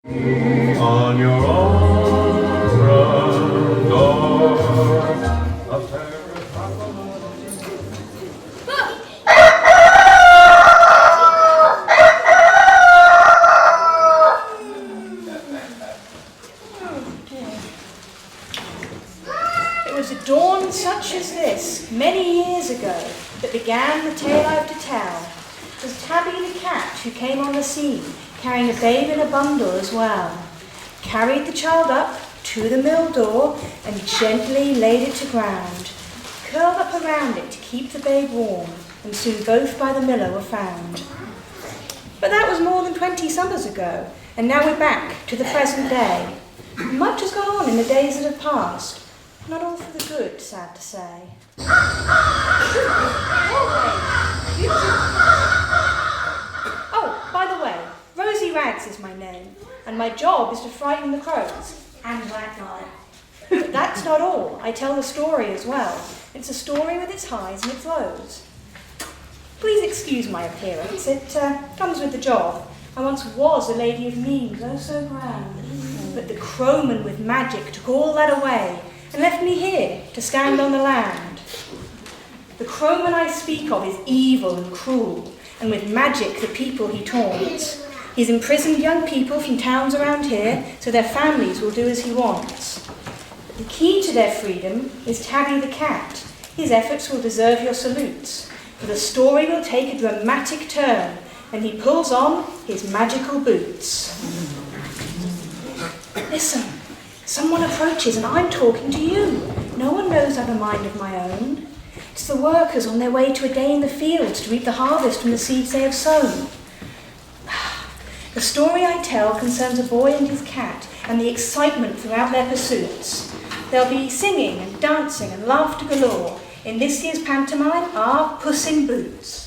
On your own front door, a It was a dawn such as this, many years ago, that began the tale I have to tell. It was Tabby the cat who came on the scene, carrying a babe in a bundle as well. Carried the child up to the mill door and gently laid it to ground. Curled up around it to keep the babe warm, and soon both by the miller were found. But that was more than 20 summers ago, and now we're back to the present day. Much has gone on in the days that have passed, not all for the good, sad to say. Oh, by the way, Rosie Rags is my name, and my job is to frighten the crows and black night. But that's not all. I tell the story as well. It's a story with its highs and its lows. Please excuse my appearance. It comes with the job. I once was a lady of means, oh so grand. But the crowman with magic took all that away and left me here to stand on the land. The crowman I speak of is evil and cruel, and with magic the people he taunts. He's imprisoned young people from towns around here so their families will do as he wants. But the key to their freedom is Tabby the cat. His efforts will deserve your salutes, for the story will take a dramatic turn, and he pulls on his magical boots. Listen, someone approaches and I'm talking to you. No one knows I've a mind of my own. It's the workers on their way to a day in the fields to reap the harvest from the seeds they have sown. The story I tell concerns a boy and his cat and the excitement throughout their pursuits. There'll be singing and dancing and laughter galore in this year's pantomime, our Puss in Boots.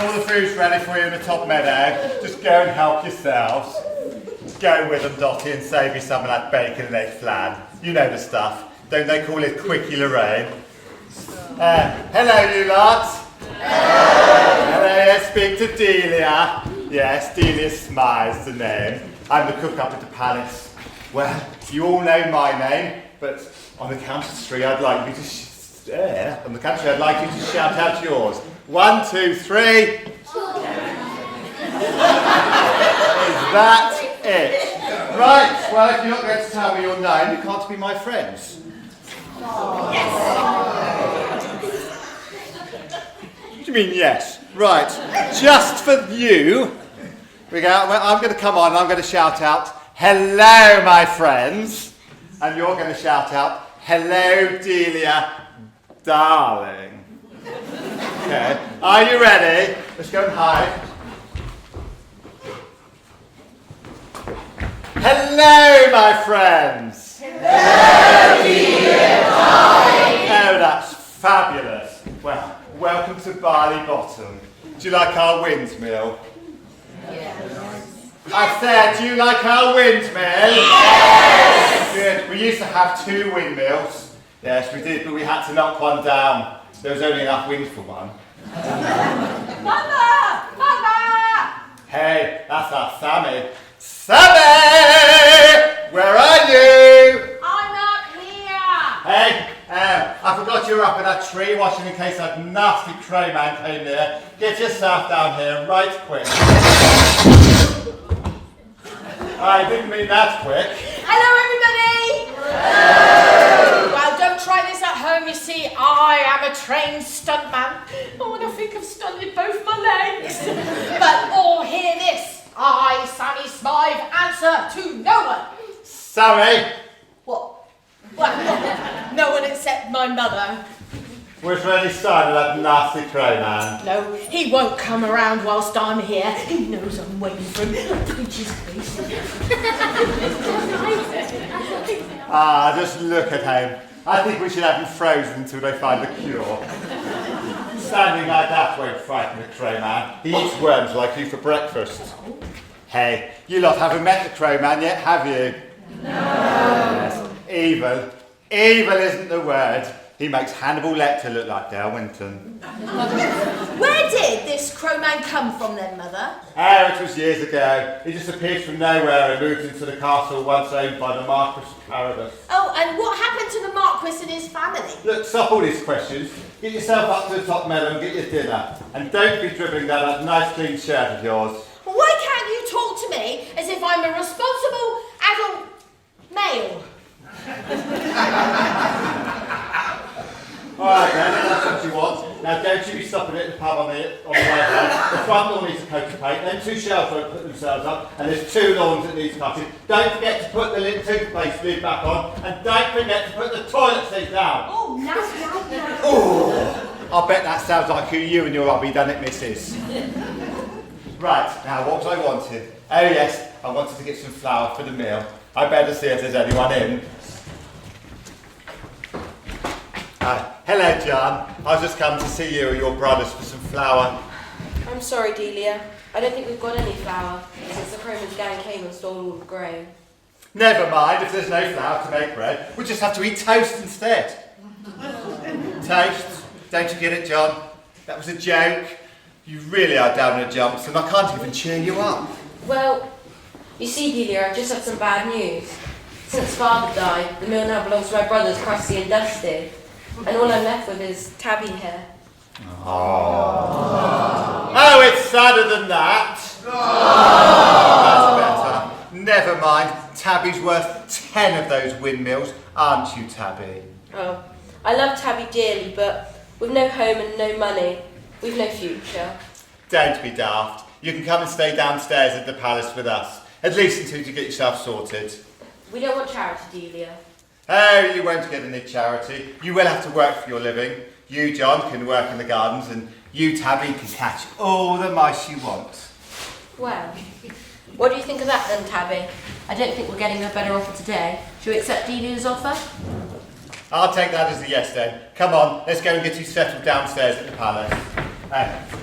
All the food's ready for you in the top meadow. Just go and help yourselves. Go with them, Dottie, and save you some of that bacon and egg flan. You know the stuff. Don't they call it Quickie Lorraine? Hello, you lot. Hello, yes, speak to Delia. Yes, Delia Smythe's the name. I'm the cook up at the palace. Well, you all know my name, but on the count of three, I'd like you to on the count of three, I'd like you to shout out yours. 1, 2, 3. Is that it? Right, well, if you're not going to tell me your name, you can't be my friends. Yes! What do you mean, yes? Right, just for you, I'm going to come on and I'm going to shout out, hello, my friends. And you're going to shout out, hello, Delia, darling. Okay, are you ready? Let's go and hide. Hello, my friends. Hello, dear darling. Oh, that's fabulous. Well, welcome to Barley Bottom. Do you like our windmill? Yes. I said, do you like our windmill? Yes. Good. We used to have 2 windmills. Yes, we did, but we had to knock one down. There was only enough wind for one. Mother! Mother! Hey, that's our Sammy. Sammy! Where are you? I'm up here. Hey, I forgot you were up in that tree watching in case that nasty crowman came near. Get yourself down here right quick. I didn't mean that quick. Hello, everybody. Hello. Well, don't try this at home. You see, I am a trained stuntman. Oh, and I think I've stunted both my legs. But all hear this. I, Sammy Smythe, answer to no one. Sammy! What? Well, no one except my mother. Where's any sign of that nasty crowman? No, he won't come around whilst I'm here. He knows I'm waiting for him. Pinch his face. Just look at him. I think we should have him frozen until they find the cure. Standing like that won't frighten the crowman. He eats worms like you for breakfast. Hey, you lot haven't met the crowman yet, have you? No. Yes. Evil. Evil isn't the word. He makes Hannibal Lecter look like Darwinton. Where did this crowman come from then, Mother? Oh, it was years ago. He just appeared from nowhere and moved into the castle once owned by the Marquis of Carabas. Oh, and what happened to the Marquis and his family? Look, stop all these questions. Get yourself up to the top melon and get your dinner. And don't be dribbling down that nice clean shirt of yours. Why can't you talk to me as if I'm a responsible adult male? Alright then, if that's what you want. Now don't you be stopping at the pub on the way home. The front lawn needs a coat of paint, then 2 shelves won't put themselves up, and there's 2 lawns that need cutting. Don't forget to put the little toothpaste lid back on, and don't forget to put the toilet seat down. Oh, now. Oh, I bet that sounds like who you and your hubby done it, missus. Right, now what was I wanting? Oh yes, I wanted to get some flour for the meal. I better see if there's anyone in. Hello, John. I was just coming to see you or your brothers for some flour. I'm sorry, Delia. I don't think we've got any flour since the crowman's gang came and stole all the grain. Never mind, if there's no flour to make bread, we'll just have to eat toast instead. Toast? Don't you get it, John? That was a joke. You really are down in the jumps and I can't even cheer you up. Well, you see, Delia, I've just had some bad news. Since Father died, the mill now belongs to my brothers, Krusty and Dusty. And all I'm left with is Tabby here. Oh, it's sadder than that. That's better. Never mind. Tabby's worth 10 of those windmills, aren't you, Tabby? Oh, I love Tabby dearly, but with no home and no money, we've no future. Don't be daft. You can come and stay downstairs at the palace with us, at least until you get yourself sorted. We don't want charity, Delia. Oh, you won't get any charity. You will have to work for your living. You, John, can work in the gardens, and you, Tabby, can catch all the mice you want. Well, what do you think of that then, Tabby? I don't think we're getting a better offer today. Should we accept Delia's offer? I'll take that as a yes then. Come on, let's go and get you settled downstairs at the palace.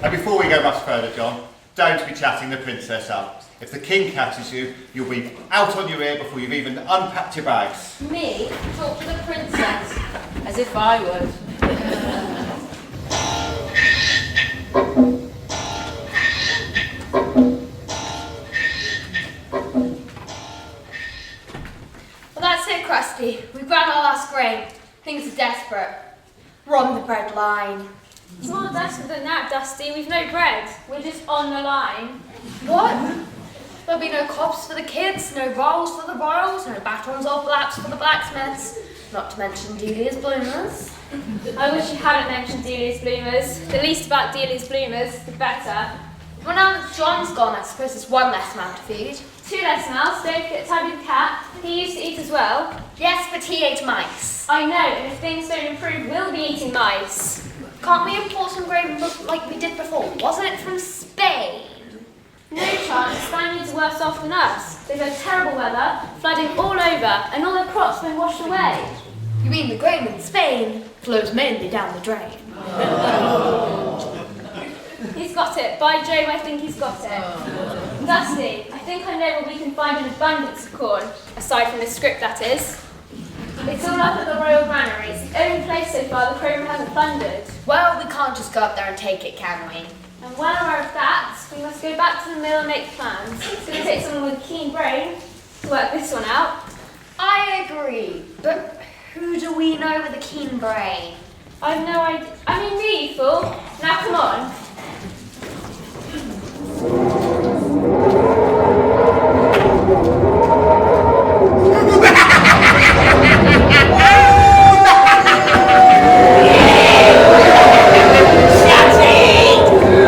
And before we go much further, John, don't be chatting the princess up. If the king catches you, you'll be out on your ear before you've even unpacked your bags. Me? Talk to the princess? As if I would. line. It's more desperate than that, Dusty. We've no bread. We're just on the line. What? There'll be no cops for the kids, no rolls for the royals, no batons or flaps for the blacksmiths. Not to mention Delia's bloomers. I wish you hadn't mentioned Delia's bloomers. The least about Delia's bloomers, the better. Well, now that John's gone, I suppose there's one less man to feed. 2 less mouths, don't forget Tabby the cat. He used to eat as well. Yes, but he ate mice. I know, and if things don't improve, we'll be eating mice. Can't we import some grain like we did before? Wasn't it from Spain? No chance, the Spaniards are worse off than us. They've had terrible weather, flooding all over, and all their crops been washed away. You mean the grain in Spain flows mainly down the drain? He's got it. By Jove, I think he's got it. Dusty, I think I know where we can find an abundance of corn, aside from this script, that is. It's all up at the Royal Granaries, the only place so far the crowman hasn't plundered. Well, we can't just go up there and take it, can we? And well aware of that, we must go back to the mill and make plans. It's going to take someone with a keen brain to work this one out. I agree, but who do we know with a keen brain? I've no idea. I mean me, you fool. Now come on.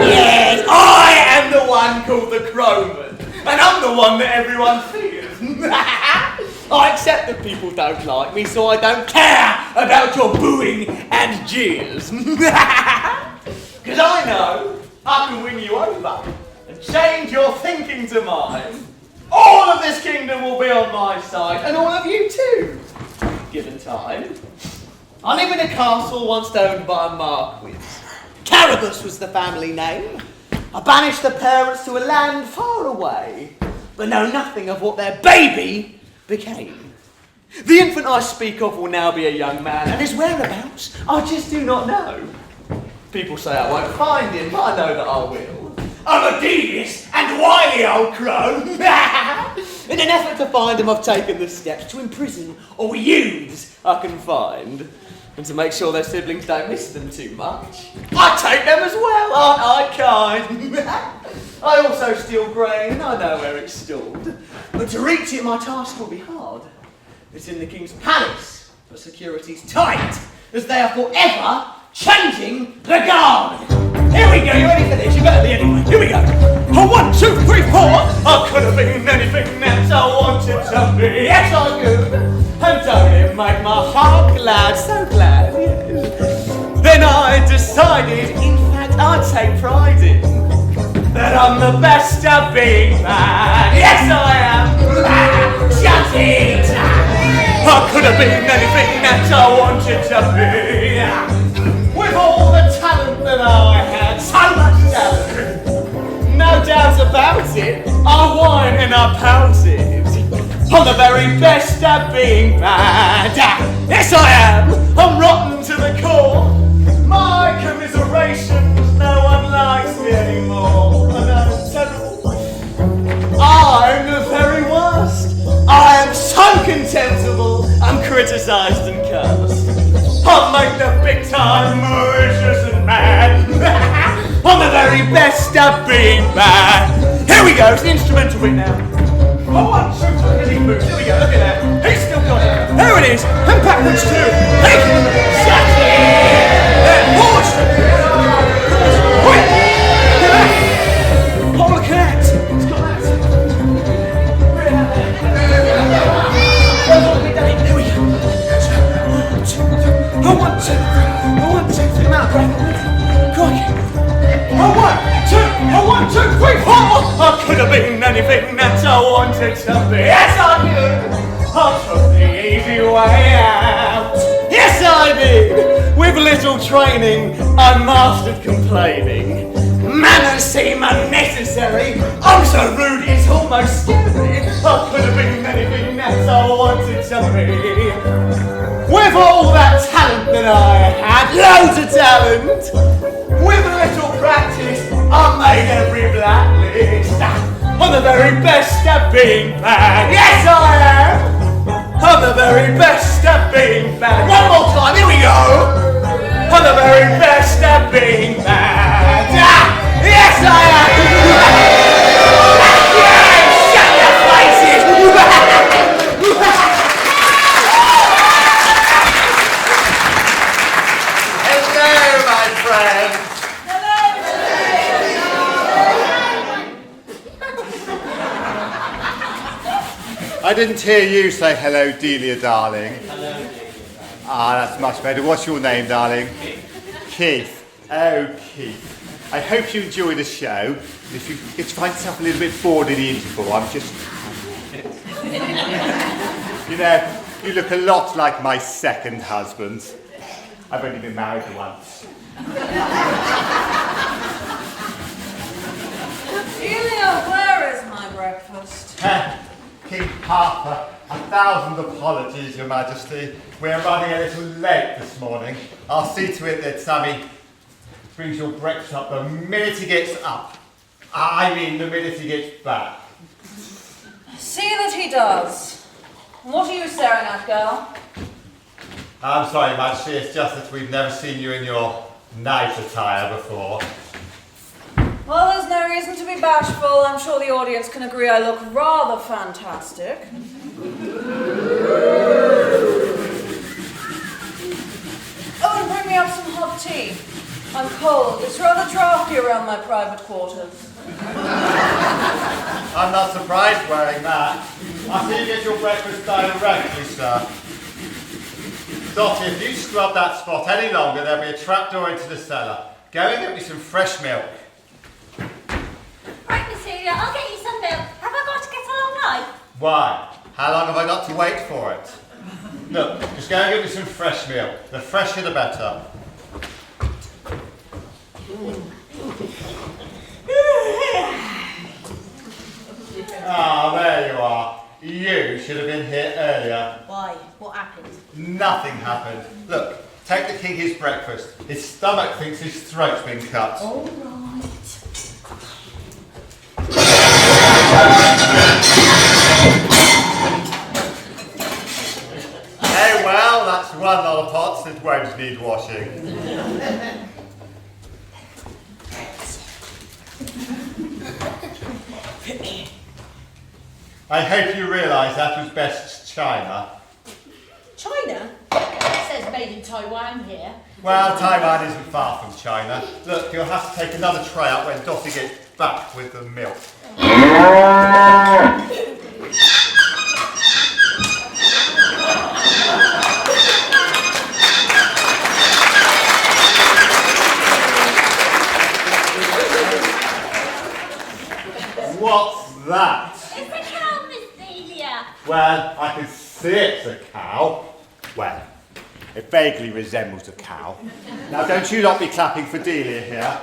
Yes, I am the one called the Crowman, and I'm the one that everyone fears. I accept that people don't like me, so I don't care about your booing and jeers. Because I know I can win you over and change your thinking to mine. All of this kingdom will be on my side, and all of you too, given time. I live in a castle once owned by a marquis. Carabas was the family name. I banished the parents to a land far away, but know nothing of what their baby became. The infant I speak of will now be a young man, and his whereabouts I just do not know. People say I won't find him, but I know that I will. I'm a devious and wily old crow. In an effort to find him, I've taken the steps to imprison all youths I can find. And to make sure their siblings don't miss them too much, I take them as well, aren't I kind? I also steal grain, and I know where it's stored. But to reach it, my task will be hard. It's in the king's palace, but security's tight, as they are forever changing the guard. Here we go, you ready for this? You better be anyway. Here we go. 1, 2, 3, 4. I could have been anything that I wanted to be. Yes, I could. And don't it make my heart glad, so glad, yes. Then I decided, in fact, I'd take pride in that I'm the best at being mad. Yes, I am. Shut it. I could have been anything that I wanted to be. With all the talent that I had, so much talent. No doubt about it, I whine and I pout it. I'm the very best at being bad. Yes, I am. I'm rotten to the core. My commiserations, no one likes me anymore. And I'm terrible. I'm the very worst. I am so contemptible. I'm criticised and cursed. I'll make the big time malicious and mad. I'm the very best at being bad. Here we go. It's the instrumental bit now. Oh, 1, 2, 3, moves. Here we go, look at that. He's still got it. There it is. And backwards too. Hey! Shut it! Pause! Quick! Look at that! Oh, look at that. It's got that. Here we go. 1, 2, 3. Oh, 1, 2, 3. Oh, 1, 2, 3. I'm out of breath. Crikey. Oh, 1, 2, 3, 4. I could have been anything that I wanted to be. Yes, I could. I took the easy way out. Yes, I did. With little training, I mastered complaining. Manners seem unnecessary. I'm so rude, it's almost scary. I could have been anything that I wanted to be. With all that talent that I had, loads of talent. With a little practice, I made every blacklist. I'm the very best at being bad. Yes, I am. I'm the very best at being bad. One more time, here we go. I'm the very best at being mad. Ah, yes, I am. Yeah, shut your faces. Hello, my friends. I didn't hear you say hello, Delia, darling. Hello. Ah, that's much better. What's your name, darling? Keith. Oh, Keith. I hope you enjoy the show. If you find yourself a little bit bored in the interval, I'm just... You know, you look a lot like my second husband. I've only been married once. Delia, where is my breakfast? King Harper, 1,000 apologies, Your Majesty. We're running a little late this morning. I'll see to it that Sammy brings your breakfast up the minute he gets up. I mean, the minute he gets back. See that he does. What are you staring at, girl? I'm sorry, Your Majesty, it's just that we've never seen you in your night attire before. Well, there's no reason to be bashful. I'm sure the audience can agree I look rather fantastic. Oh, and bring me up some hot tea. I'm cold. It's rather drafty around my private quarters. I'm not surprised wearing that. I see you get your breakfast directly, sir. Dottie, if you scrub that spot any longer, there'll be a trapdoor into the cellar. Go and get me some fresh milk. Right, Miss Celia, I'll get you some milk. Have I got to get along right? Why? How long have I got to wait for it? Look, just go and get me some fresh milk. The fresher the better. Ah, there you are. You should have been here earlier. Why? What happened? Nothing happened. Look, take the king his breakfast. His stomach thinks his throat's been cut. All right. Hey, well, that's one lot of pots that won't need washing. I hope you realise that was best China. China? It says made in Taiwan here. Well, Taiwan isn't far from China. Look, you'll have to take another tray out when Dottie gets back with the milk. What's that? It's a cow, Miss Celia. Well, I can see it's a cow. Well, it vaguely resembles a cow. Now, don't you lot be clapping for Delia here.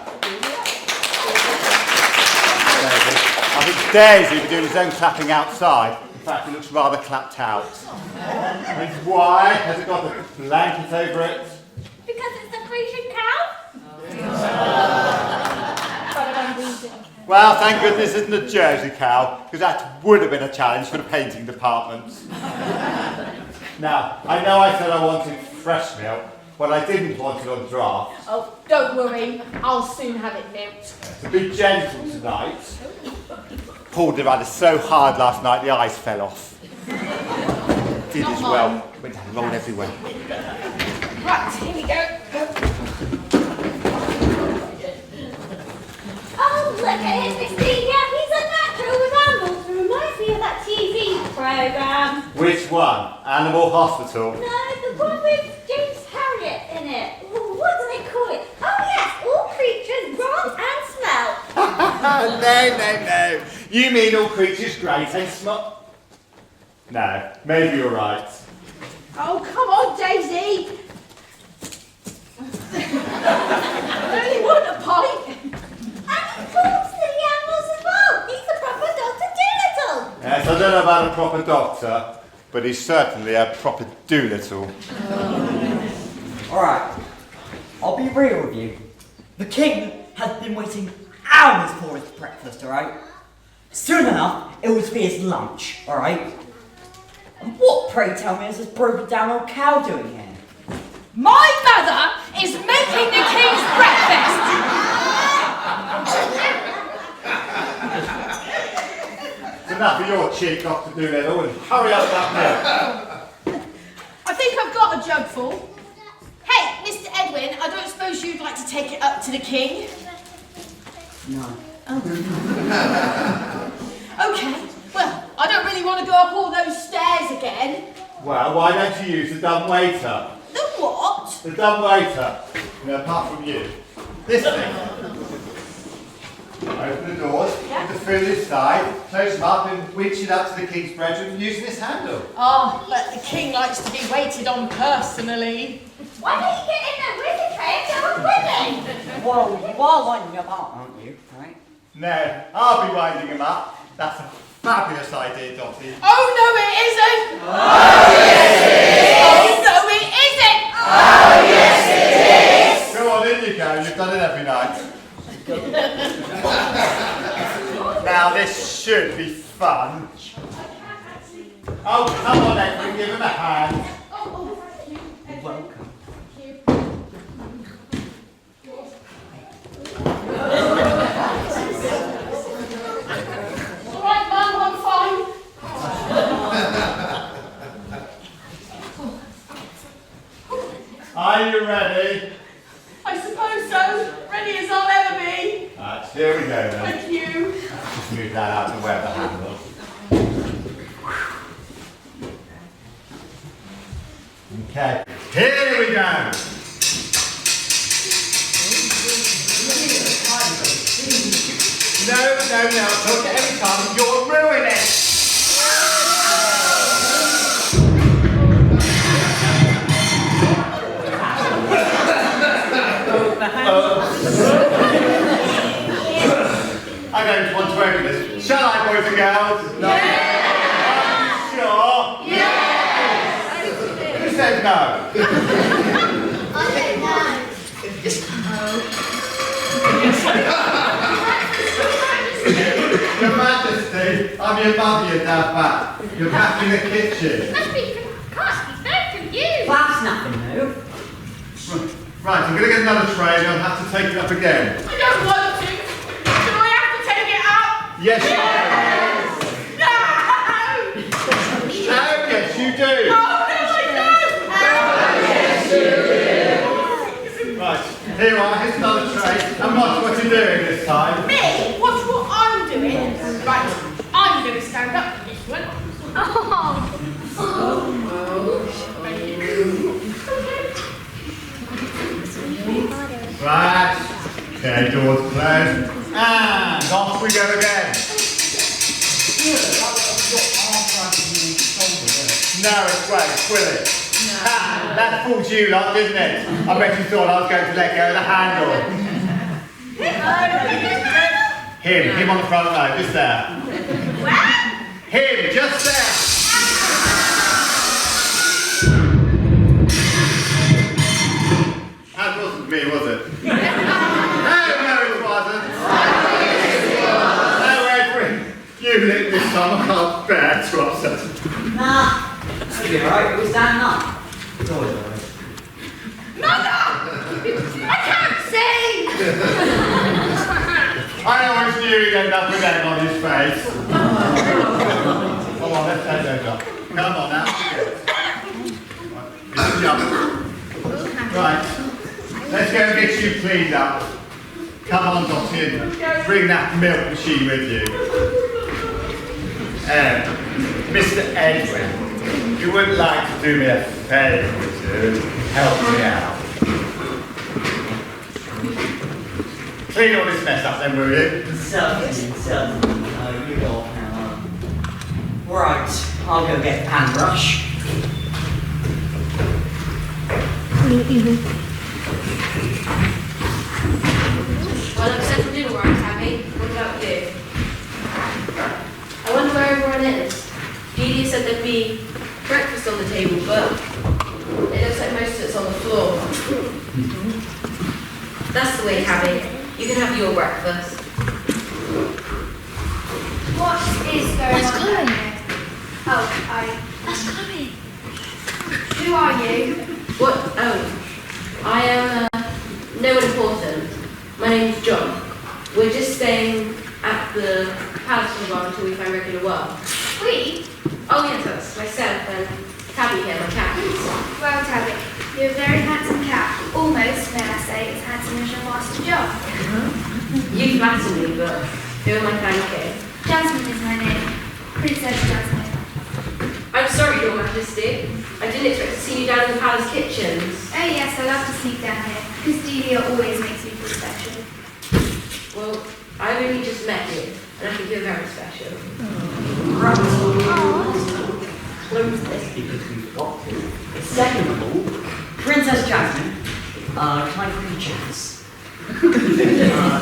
I think Daisy will be doing his own clapping outside. In fact, it looks rather clapped out. And why? Has it got a blanket over it? Because it's a Frisian cow. Well, thank goodness it isn't a Jersey cow, because that would have been a challenge for the painting department. Now, I know I said I wanted fresh milk, but I didn't want it on draft. Oh, don't worry. I'll soon have it milked. To be gentle tonight. Pulled the rudder so hard last night the eyes fell off. Did as well. Went down, rolled everywhere. Right, here we go. Oh, look at him, Miss Celia. He's a natural with animals. It reminds me of that TV programme. Which one? Animal Hospital? No, the one with James Harriet in it. Ooh, what do they call it? Oh yes, all creatures grant and smell. No. You mean all creatures great and smart? No, maybe you're right. Oh, come on, Daisy. I only want a pint. And he talks to the animals as well. He's a proper Dr. Dolittle. Yes, I don't know about a proper doctor, but he's certainly a proper Doolittle. Alright, I'll be real with you. The king has been waiting hours for his breakfast, alright? Soon enough, it will be his lunch, alright? And what, pray tell me, is this broken down old cow doing here? My mother is making the king's breakfast. It's enough of your cheek not to do that, Owen. Hurry up that milk. I think I've got a jug full. Hey, Mr. Edwin, I don't suppose you'd like to take it up to the king? No. Okay, well, I don't really want to go up all those stairs again. Well, why don't you use the dumb waiter? The what? The dumb waiter. You know, apart from you. This thing. Open the doors, put the food inside, close them up and winch it up to the king's bedroom using this handle. Oh, but the king likes to be waited on personally. Why don't you get in there with the tray and go with me? Well, you are winding up, aren't you? Right? No, I'll be winding him up. That's a fabulous idea, Dottie. Oh, no, it isn't! Oh, yes, it is! Oh, no, it isn't! Oh, yes, it is! Go on, in you go. You've done it every night. Now, this should be fun. Oh, come on, Edwin, give him a hand. Oh, thank you. Welcome. All right, Mum, I'm fine. Are you ready? I suppose so. Ready as I'll ever be. Right, here we go then. Thank you. Just move that out of the way of the handle. Okay, here we go. No, talk it every time. You'll ruin it. I don't want to open this. Shall I, boys and girls? No. Yes. Are you sure? Yes. Who said no? I don't know. Your Majesty, I'm your mother, you're down back. You're back in the kitchen. Must be, gosh, he's very confused. That's nothing new. Right, I'm going to get another tray and I'll have to take it up again. I don't want to. Do I have to take it up? Yes, you No! do. Oh, yes, you do. Oh, no, I don't! Right, here you are, here's another tray. And watch what you're doing this time. Me? Watch what I'm doing. Right, I'm going to stand up for this one. Right, okay, doors closed. And off we go again. No, it's great, will it? Ah, that fooled you lot, didn't it? I bet you thought I was going to let go of the handle. Him on the front row, just there. Him, just there. That wasn't me, was it? No, it wasn't. No, Edwin, you lit this time. I can't bear to upset it. Nah, that'll be alright. It was standing up. It's always alright. Mother! I can't sing! I always knew he'd end up with egg on his face. Come on, let's take those up. Come on now. Right, jump. Right, let's go and get you cleaned up. Come on, Dottie, and bring that milk machine with you. Mr. Edwin, you would like to do me a favour, would you? Help me out. Clean all this mess up then, will you? Certainly. No, you go now. Right, I'll go get the pan brush. Well, I've settled in all right, Tabby. What about you? I wonder where everyone is. Delia said there'd be breakfast on the table, but it looks like most of it's on the floor. That's the way, Tabby. You can have your breakfast. What is going That's on Chloe. down here? Oh, That's Chloe. who are you? What? Oh. I am no one important. My name's John. We're just staying at the palace for a while until we find regular work. We? Oh yes, that's myself and Tabby here, my cat. Well, Tabby, you're a very handsome cat. Almost, may I say, as handsome as your master John. You flatter me, but feel my thank Jasmine is my name. Princess Jasmine. I'm sorry, Your Majesty. I didn't expect to see you down in the palace kitchens. Oh yes, I love to sneak down here. Because Delia always makes me feel special. Well, I've only just met you, and I think you're very special. Close this because we've got to. Second of all, Princess Jasmine, can I call you Jazz?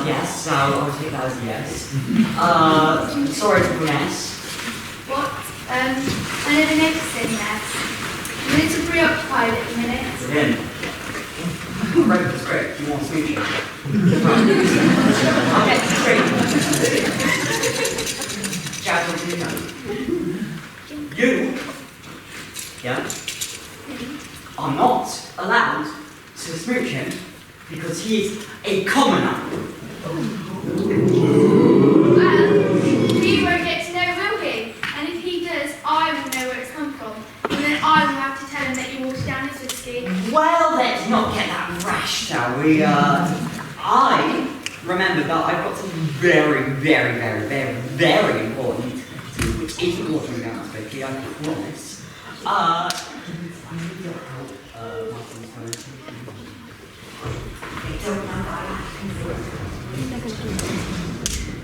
Yes, so I'll take that as a yes. Sorry for the mess. What? I never noticed any mess. I'm a little preoccupied at the minute. Brilliant. I wrote the script. You want to speak it? Okay, great. Jazz, what do you know? You, yeah, are not allowed to smooch him because he is a commoner. Well, he won't get to know will he? And if he does, I will know where it's come from. And then I will have to tell him that you watered down his whiskey. Well, let's not get that rash, shall we? I remember that I've got something very, very, very, very, very important to do, which isn't watering down this whiskey, I promise. I need your help, Martin's phone. They don't know that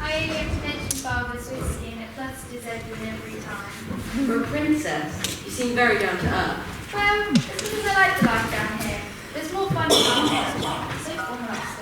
I only have to mention Father's whiskey and it flutters Edwin every time. For a princess, you seem very down to earth. Well, it's because I like the life down here. There's more fun downstairs, so fun upstairs.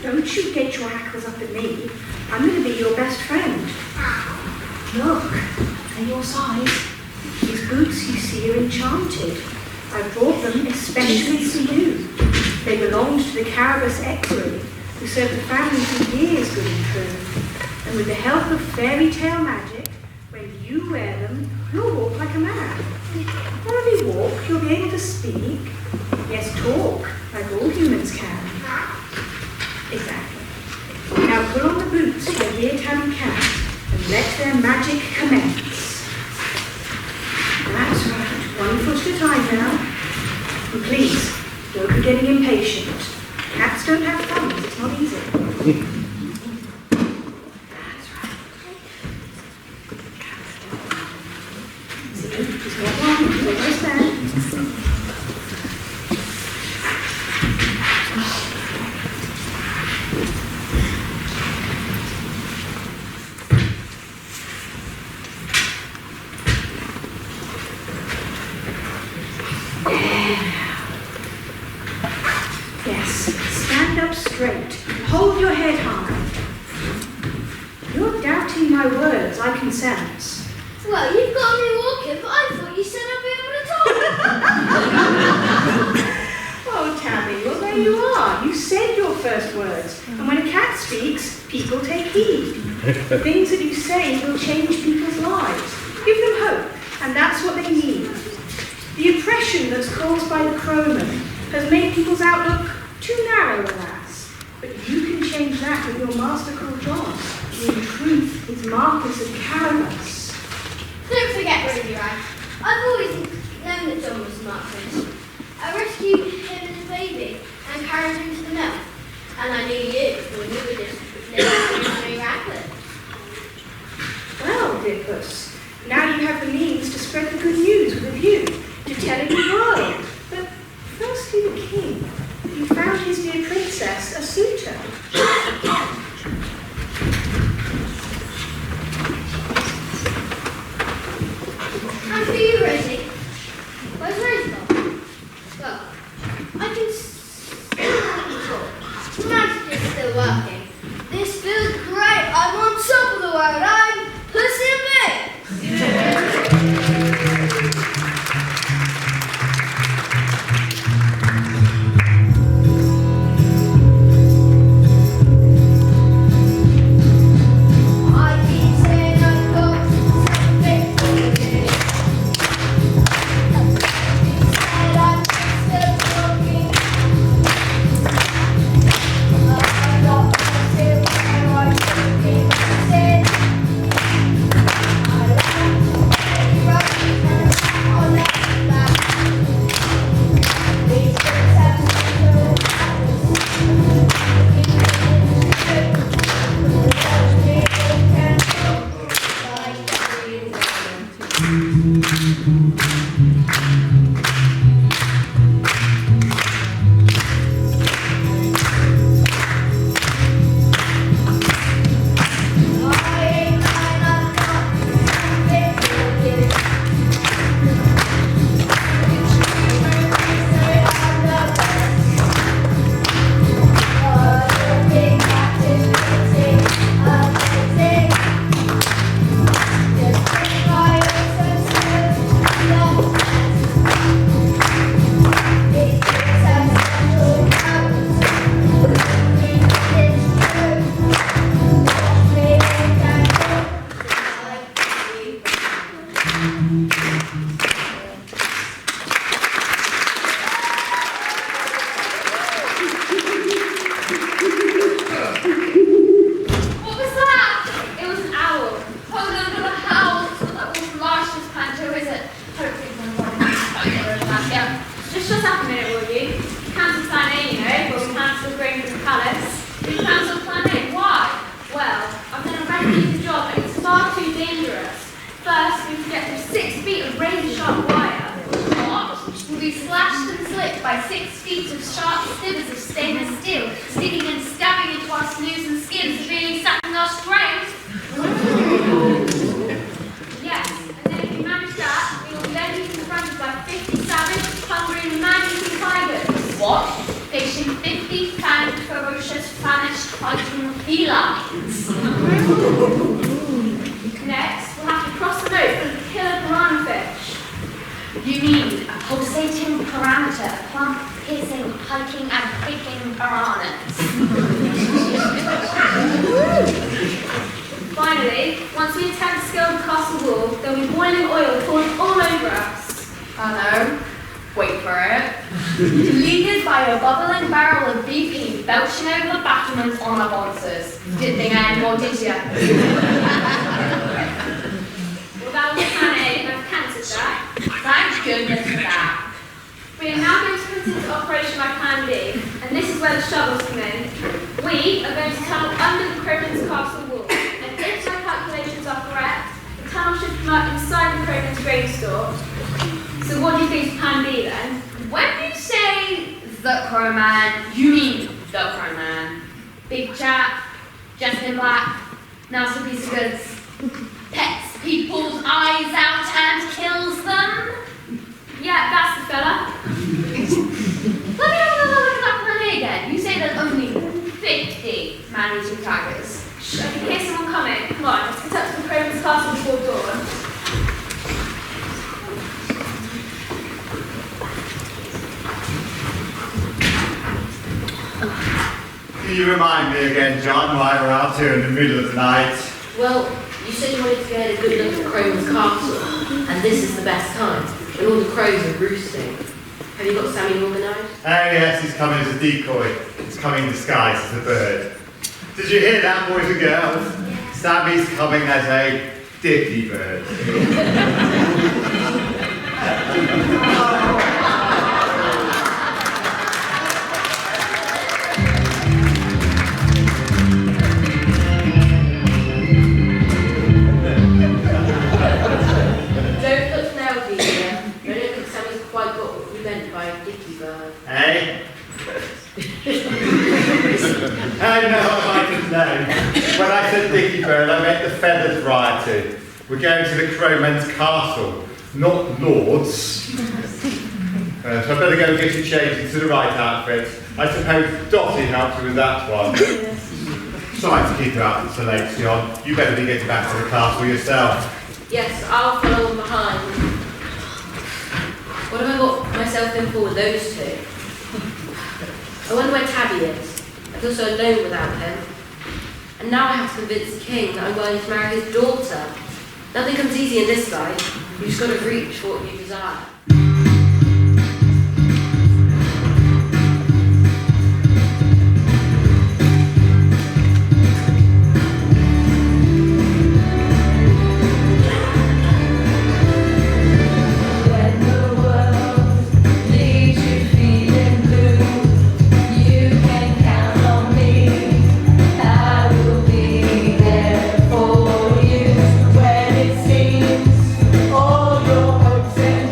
Don't you get your hackles up at me. I'm going to be your best friend. Look, they're your size. These boots you see are enchanted. I brought them especially for you. They belonged to the Carabas Equerry, who served the family for years, good and true. And with the help of fairy tale magic, when you wear them, you'll walk like a man. you walk, you'll be able to speak. Yes, talk, like all humans can. Exactly. Now pull on the boots, my dear tabby cat, and let their magic commence. That's right, one foot at a time now. And please, don't be getting impatient. Cats don't have thumbs, it's not easy. That's right. See, it's not long, it's almost there. Yes, stand up straight. Hold your head high. You're doubting my words, I can sense. Well, you've got me walking, but I thought you said I'd be able to talk. Oh, Tabby, well, there you are. You said your first words. And when a cat speaks, people take heed. The things that you say will change people's lives. Give them hope, and that's what they need. The oppression that's caused by the crowman has made people's outlook too narrow, alas. But you can change that with your master called John, who in truth is Marcus of Caramus. Don't forget, Rosie Rag. I've always known that John was Marcus. I rescued him and his baby and carried him to the mill. And I knew you when you were just living in Raglan. Well, dear Puss, now you have the means to spread the good news with a view to telling the world. But firstly the king, who found his dear princess a suitor. And for you, Rosie. Where's Rosie gone? Well, I can still talk. Magic is still working. This feels great. I'm on top of the world. I'm Puss in Boots. Next, we'll have to cross the moat and kill a piranha fish. You need a pulsating parameter, plump-piercing, hiking and picking piranhas. Finally, once we attempt to scale the castle wall, there'll be boiling oil poured all over us. I know. Wait for it. Deleted by a bubbling barrel of BP belching over the battlements on our monsters. Didn't think I had more, did ya? Well, that was a panic, and I've cancelled that. Thank goodness for that. We are now going to put into operation my plan B, and this is where the shovels come in. We are going to tunnel under the Crowman's castle wall, and if my calculations are correct, the tunnel should come up inside the Crowman's grain store. So what do you think is plan B then? When you say the Crowman, you mean the Crowman. Big chap, dressed in black, nasty piece of goods, pets people's eyes out and kills them. Yeah, that's the fella. Let me have another look at that plan A again. You say there's only 50 man-eating tigers. I can hear someone coming. Come on, let's get up to the Crowman's castle before dawn. Can you remind me again, John, why we're out here in the middle of the night? Well, you said you wanted to get a good look at Crowman's castle, and this is the best time, when all the crows are roosting. Have you got Sammy organised? Oh yes, he's coming as a decoy. He's coming disguised as a bird. Did you hear that, boys and girls? Sammy's coming as a dicky bird. Don't look now, dear. I don't think Sammy's quite got what we meant by a dicky bird. Eh? How know I can know? When I said dicky bird, I meant the feathered variety. We're going to the Crowman's castle, not Lord's. So I better go and get you changed into the right outfit. I suppose Dottie helped you with that one. Sorry to keep you up so late, John. You better be getting back to the castle yourself. Yes, I'll follow behind. What have I got myself in for with those two? I wonder where Tabby is. I feel so alone without him. And now I have to convince the king that I'm going to marry his daughter. Nothing comes easy in this life. You just got to reach for what you desire. All your hopes and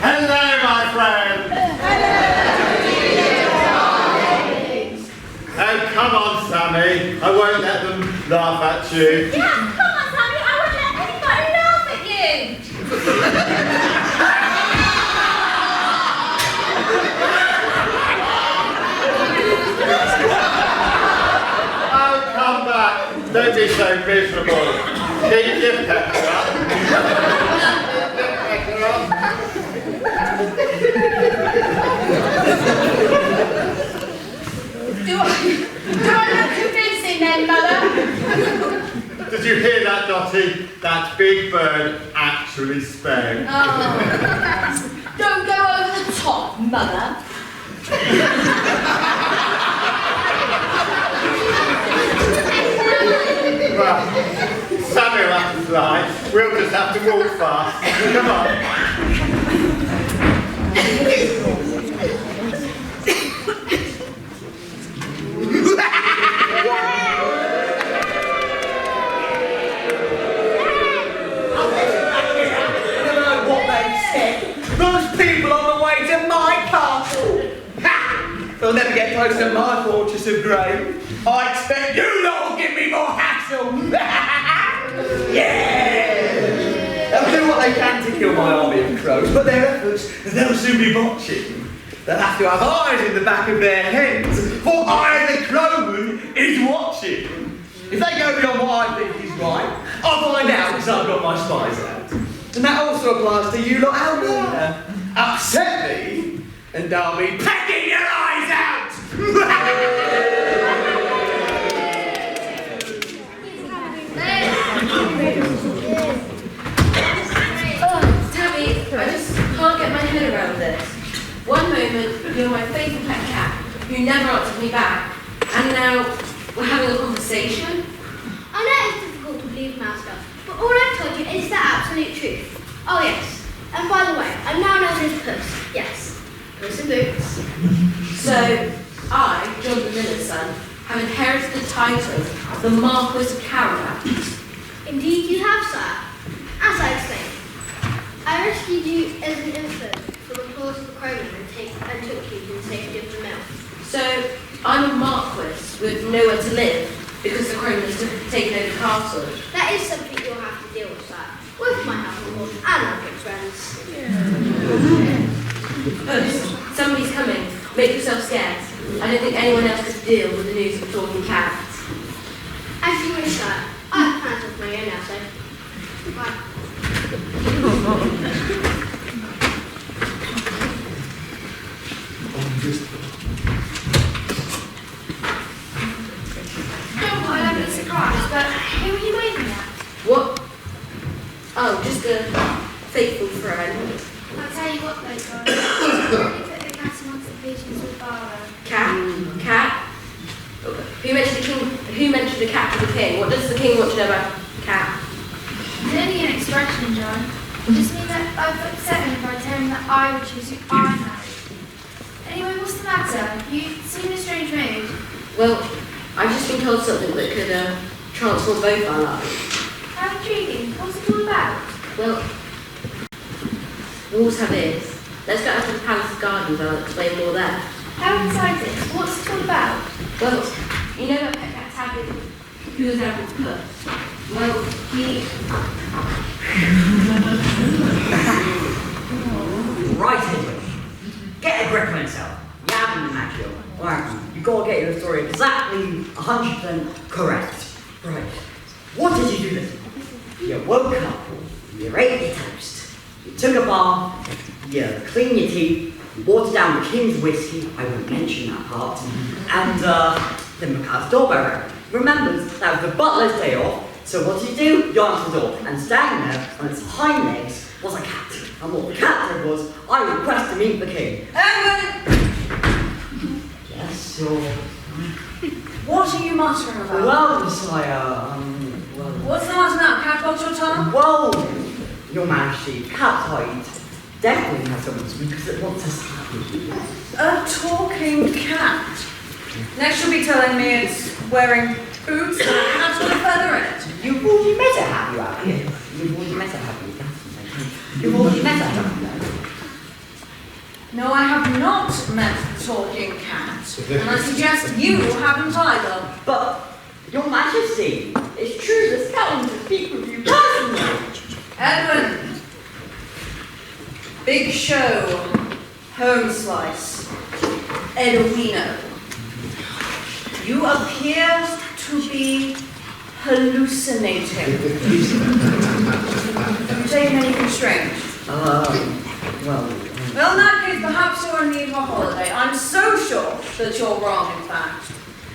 Hello, my friend. Oh, come on, Sammy. I won't let them laugh at you. Yeah, come on, Sammy. I won't let anybody laugh at you. Oh, come back. Don't be so miserable. Keep your pepper up. Do I look convincing then, Mother? Did you hear that, Dottie? That big bird actually spoke. Don't go over the top, Mother. Well, Sammy will have to fly. We'll just have to walk fast. Come on. Those people on the way to my castle! Ha! They'll never get close to my fortress of grain. I expect you lot will give me more hassle! Yeah! They'll do what they can to kill my army of crows, but their efforts, they'll soon be botching. They'll have to have eyes in the back of their heads, for I, the crowman, is watching. If they go beyond what I think is right, I'll find out because I've got my spies out. And that also applies to you lot out there. Upset me, and I'll be pecking your eyes out! Oh, Tabby, I just can't get my head around this. One moment, you're my favourite pet cat, who never answered me back, and now we're having a conversation? I know it's difficult to believe now stuff, but all I've told you is the absolute truth. Oh yes, and by the way, I'm now known as Puss. Yes, Puss in Boots. So, I, John the Miller's son, have inherited the title of the Marquis of Caravan. Indeed you have, sir. As I explained, I rescued you as an infant from the claws of the crowman and took you to the safety of the mill. So, I'm a Marquis with nowhere to live because the Cromans have taken over the castle. That is something you'll have to deal with, sir, with my household and my good friends. Puss, somebody's coming. Make yourself scared. I don't think anyone else could deal with the news of a talking cat. As you wish, sir. I have plans of my own now, so bye. I'd be surprised, but who are you waving at? What? Oh, just a faithful friend. I'll tell you what, though, guys. Really put the cat amongst the pigeons with Barbara. Cat? Cat? Who mentioned the cat to the king? What does the king want to know about cat? It's only an expression, John. Just mean that I've upset him by telling him that I would choose who I married. Anyway, what's the matter? You seem in a strange mood. Well, I've just been told something that could transform both our lives. How intriguing. What's it all about? Well, walls have ears. Let's go out to the palace gardens and I'll explain more there. How exciting. What's it all about? Well, you know that pet cat Tabby, who was out with Puss? Well, he... Right, English. Get a grip on yourself. You haven't imagined. Alright, you gotta get your story exactly 100% correct. Right. What did you do this morning? You woke up, you ate your toast, you took a bath, you cleaned your teeth, you watered down the king's whiskey, I won't mention that part, and then the cat's doorbell rang. Remember, that was the butler's day off, so what did you do? You answered the door, and standing there on its hind legs was a cat. And what the cat said was, I request to meet the king. Yes, sure. What are you muttering about? Well, Messiah, well... What's the matter now? Cat got your tongue? Well, Your Majesty, cat hide definitely has something to me because it wants to slap you. A talking cat? Next you'll be telling me it's wearing boots and a hat with a feather in it. You've already met a have you out here? You've already met a have you? That's You've already met her, haven't you? No, I have not met the talking cat, and I suggest you haven't either. But, Your Majesty, it's true the skeleton to speak with you personally. Edwin, Big Show, Home Slice, Edwino. You appear to be hallucinating. Have you taken any constraint? Well, Well, in that case, perhaps you're in need of a holiday. I'm so sure that you're wrong, in fact.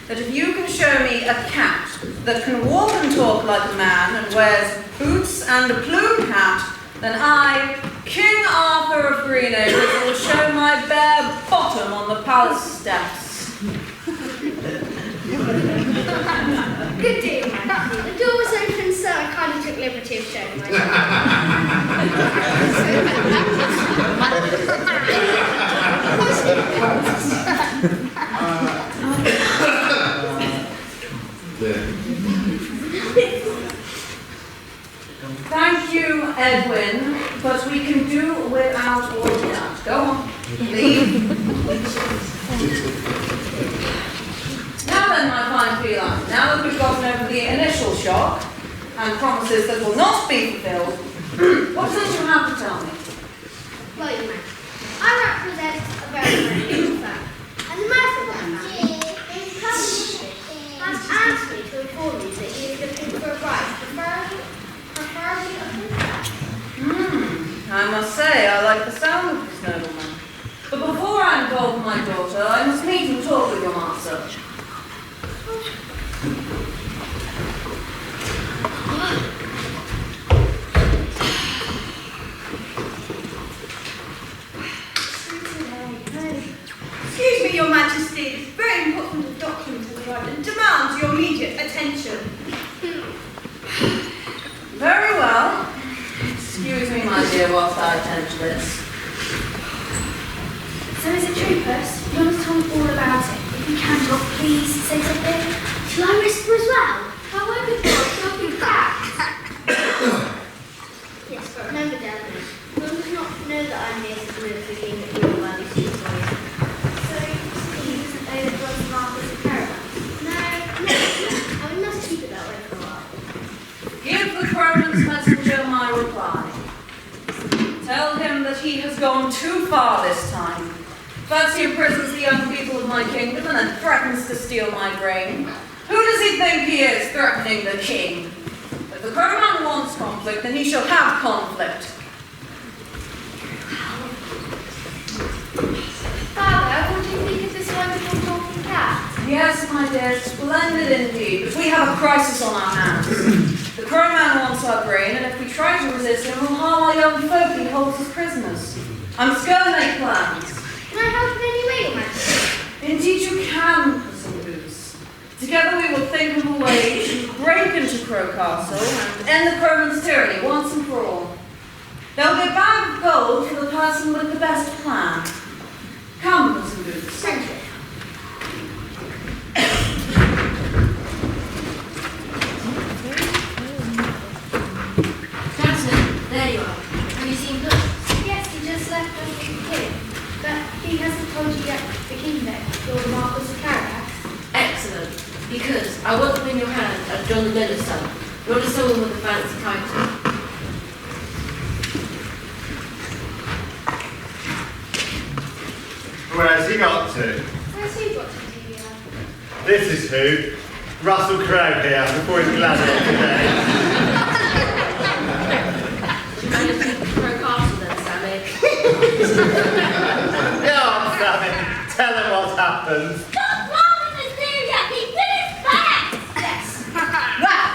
That if you can show me a cat that can walk and talk like a man and wears boots and a plume hat, then I, King Arthur of Green Acres, will show my bare bottom on the palace steps. Good deal, man. The door was open, so I kind of took liberty of showing myself. Thank you, Edwin, but we can do without all of that. Go on. Leave. Now then, my fine feline, now that we've gotten over the initial shock and promises that will not be fulfilled, what is it you have to tell me? Well, you man, I represent a very unusual firm, and the master of that man, has asked me to inform you that he is looking for a bride, preferably a princess. I must say, I like the sound of this nobleman. But before I involve my daughter, I must meet and talk with your master. Excuse me, Your Majesty. It's very important the document has arrived and demands your immediate attention. Very well. Excuse me, my dear, whilst I attend to this. So is it true, Puss? You want to tell me all about it? If you can, Doc, please say something. Shall I whisper as well? I won't be talking back. Yes, but remember, Delvin, you must not know that I'm here to deliver the king that you are worthy to stories. So he doesn't know that God's mark is a caravan? No, I must keep it that way for a while. Give the Cronin's messenger my reply. Tell him that he has gone too far this time. First he imprisons the young people of my kingdom and then threatens to steal my grain. Who does he think he is, threatening the king? If the Cronan wants conflict, then he shall have conflict. Father, what do you think of this wonderful talking cat? Yes, my dear, splendid indeed, but we have a crisis on our hands. The Cronan wants our grain, and if we try to resist him, we'll harm our young folk he holds as prisoners. I must go and make plans. Can I help in any way, Your Majesty? Indeed you can, Puss and Boots. Together we will think of a way to break into Crow Castle and end the Croman's tyranny once and for all. There'll be a bag of gold for the person with the best plan. Come, Puss and Boots. Thank you. Jackson, there you are. Have you seen Puss? Yes, he just left us with the king. But he hasn't told you yet the king that your mark was a caravan. Excellent. Because I want them in your hand as John the Miller's son, not as someone with a fancy title. Where's he got to? Where's he got to do here? This is who? Russell Crowe here, before he's glad today. Should I just leave Crow Castle then, Sammy? Go on, Sammy. Tell him what's happened. Stop laughing at me, he did his best! Yes. Well,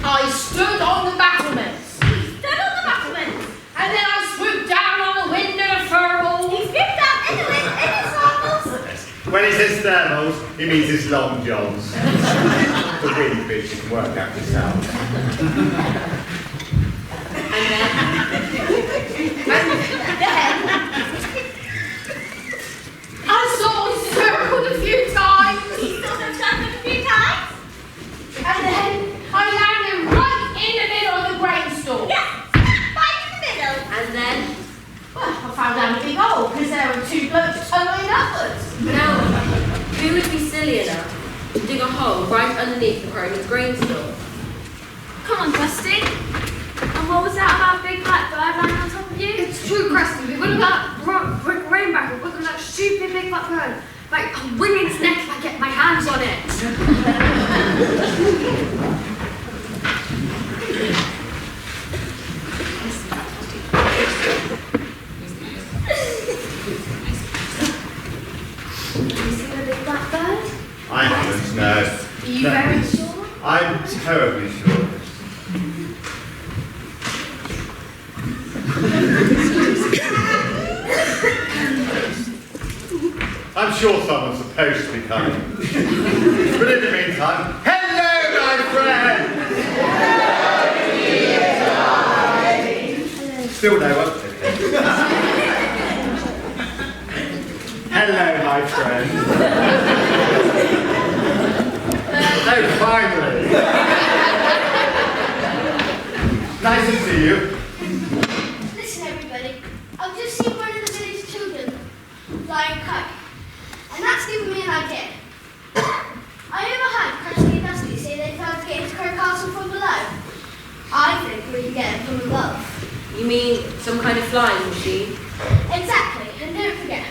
I stood on the battlements. Stood on the battlements. And then I swooped down on the window of Furble. He stripped out in his circles. When he says thermals, he means his long johns. The wind bitch can work out yourself. And then I saw him circled a few times. He saw him circled a few times. And then I landed right in the middle of the grain store. Yes, right in the middle. And then found down a big hole because there were two blokes tunneling upwards. Now, who would be silly enough to dig a hole right underneath the Croman's grain store? Come on, Dusty. And what was that about a big black bird lying on top of you? It's true, Creston. We're going to that rainbow. We're going to that stupid big black bird. Like, I'll wring its neck if I get my hands on it. You see the big black bird? I haven't, no. Are you very sure? I'm terribly sure. I'm sure someone's supposed to be coming. But in the meantime, hello, my friend! Still no one. Hello, my friend. Oh, finally. Nice to see you. Listen, everybody. I've just seen one of the village children flying a kite. And that's given me an idea. I overheard Crusty and Dusty say they found to get into Crow Castle from below. I think we can get it from above. You mean some kind of flying machine? Exactly, and don't forget,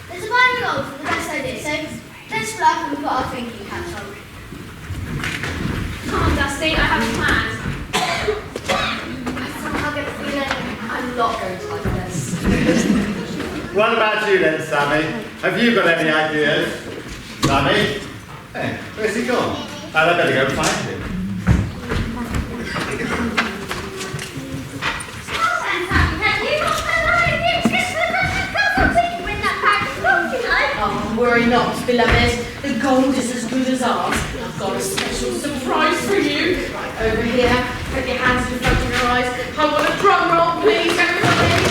there's a bag of gold for the best idea, so let's split up and put our thinking caps on. Come on, Dusty. I have a plan. I somehow get the feeling I'm not going to like this. What about you then, Sammy? Have you got any ideas? Sammy? Hey, where's he gone? I'd better go find him. Oh, worry not, beloved. The gold is as good as ours. I've got a special surprise for you. Right over here. Put your hands in front of your eyes. I want a drum roll, please, everybody.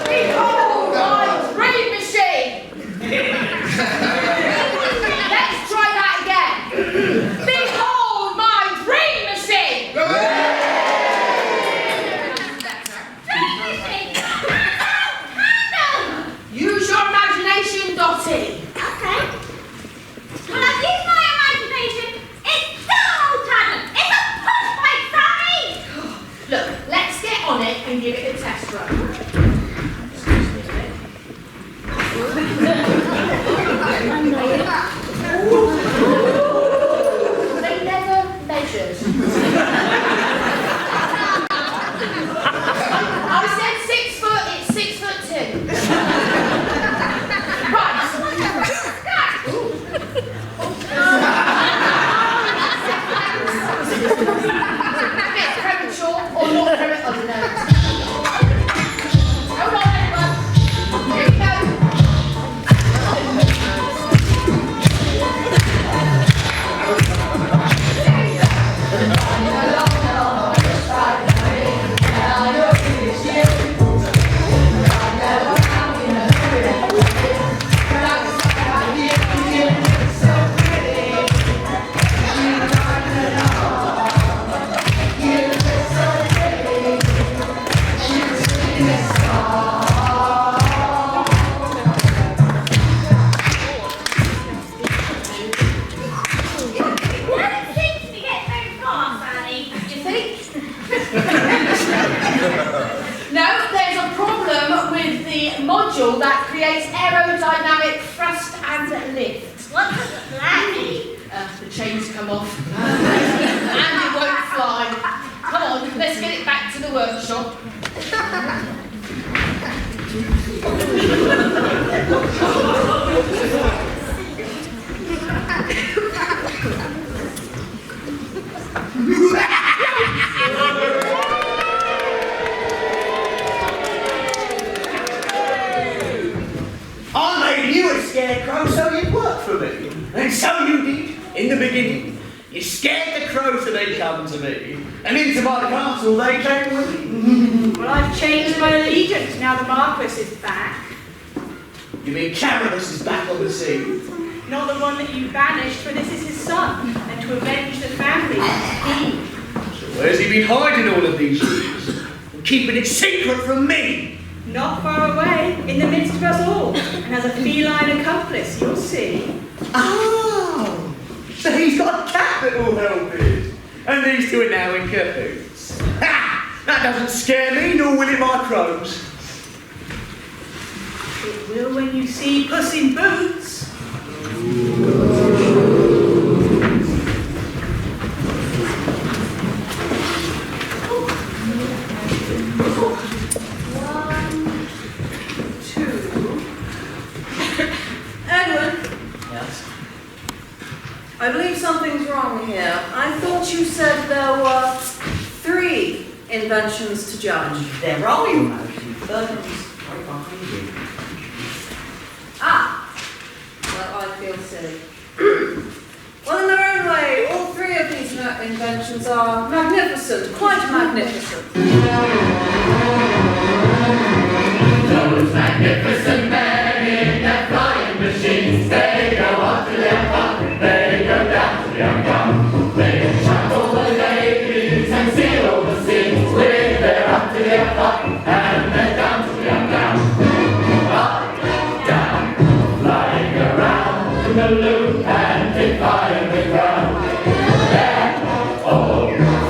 Behold my dream machine! Let's try that again. Behold my dream machine! Use your imagination, Dottie. Okay. Well, I've used my imagination. It's gold talent. It's a push plate, Sammy! Look, let's get on it and give it a test run. They never measured. I said 6 foot, it's 6'2". Right. Bit premature or not premature, I don't know. Hold on, everyone. Here we go. That creates aerodynamic thrust and lift. What does that mean? The chains come off and it won't fly. Come on, let's get it back to the workshop. I made you a scarecrow so you'd work for me. And so you did, in the beginning. You scared the crows so they'd come to me. And into my castle they came with me. Well, I've changed my allegiance now the Marquis is back. You mean Caramus is back on the scene? not the one that you banished, for this is his son, and to avenge the family, he. So where's he been hiding all of these years? And keeping it secret from me? Not far away, in the midst of us all, and as a feline accomplice, you'll see. Oh, so he's got a cat that will help him. And these two are now in cahoots. Ha! That doesn't scare me, nor will it my crows. It will when you see Puss in Boots. Edward, Yes? I believe something's wrong here. I thought you said there were 3 inventions to judge. There are, you know. The third one's right behind you. Ah! Well, I feel silly. Well, in their own way, all 3 of these inventions are magnificent, quite magnificent. Those magnificent men in their flying machines, they go up to their pump, they go down to their pump. They shut all the ladies and seal all the scenes with their up to their pump and then down to their down. Up, down, flying around in the loop and defying the ground. They're all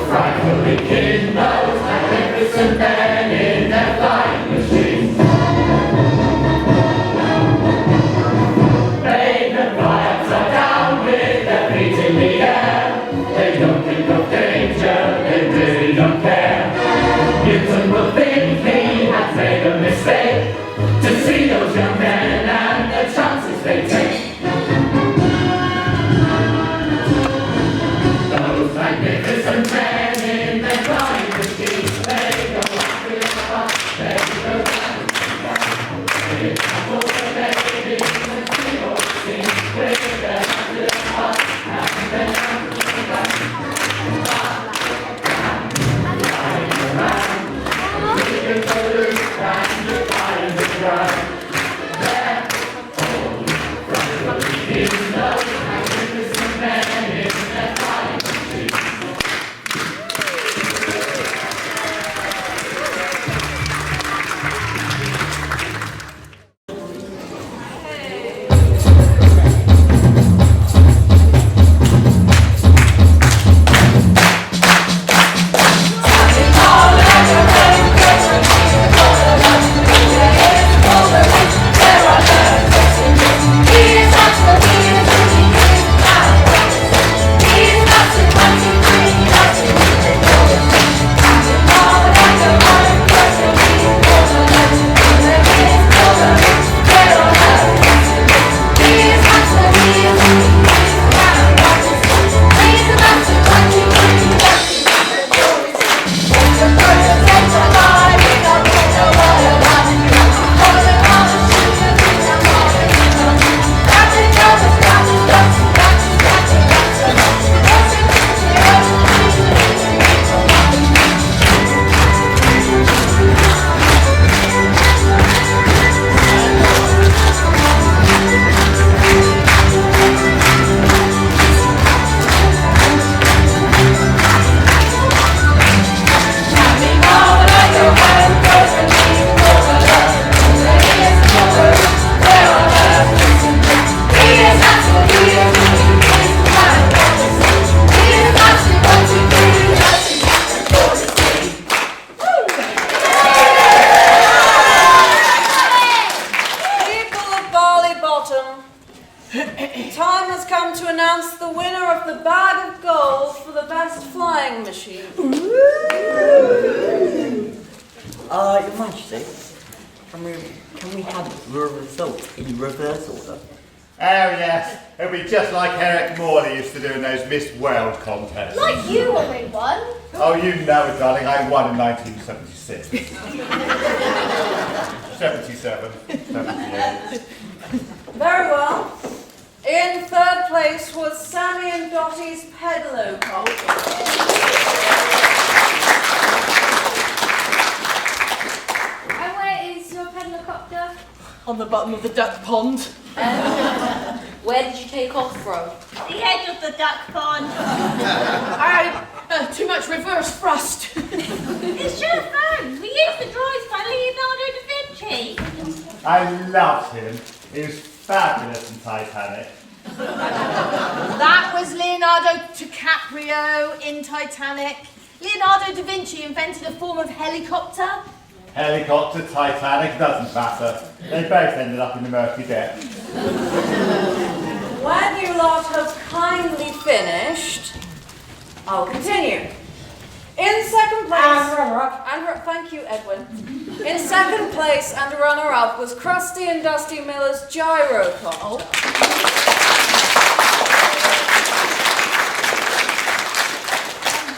frightfully keen, those magnificent men in their flying machines. They can fly upside down with their feet in the air. They don't think of danger, they really don't care. Newton will think he has made a mistake to see those young men and the chances they take. Those magnificent men in their flying machines, they go up to the top, they go down to the ground. They tumble the ladies and see all the scenes with their up to the top and then down to the ground. Up, down, flying around, leaving the loop and defying the ground. They're all frightfully keen, those magnificent men in their flying machines. Time has come to announce the winner of the bag of gold for the best flying machine. Your Majesty, can we have the result in reverse order? Oh yes, it'll be just like Eric Morley used to do in those Miss World contests. Like you when we won. Oh, you know it, darling. I won in 1976. 77, 78. Very well. In 3rd place was Sammy and Dottie's Pedalo Cop. And where is your pedalocopter? On the bottom of the duck pond. Where did you take off from? The edge of the duck pond. I had too much reverse thrust. It's just fun. We used the drawings by Leonardo da Vinci. I loved him. He was fabulous in Titanic. That was Leonardo DiCaprio in Titanic. Leonardo da Vinci invented a form of helicopter. Helicopter, Titanic, doesn't matter. They both ended up in the murky depths. When you lot have kindly finished, I'll continue. In second place, thank you, Edwin. In second place and runner-up was Krusty and Dusty Miller's gyrocopter.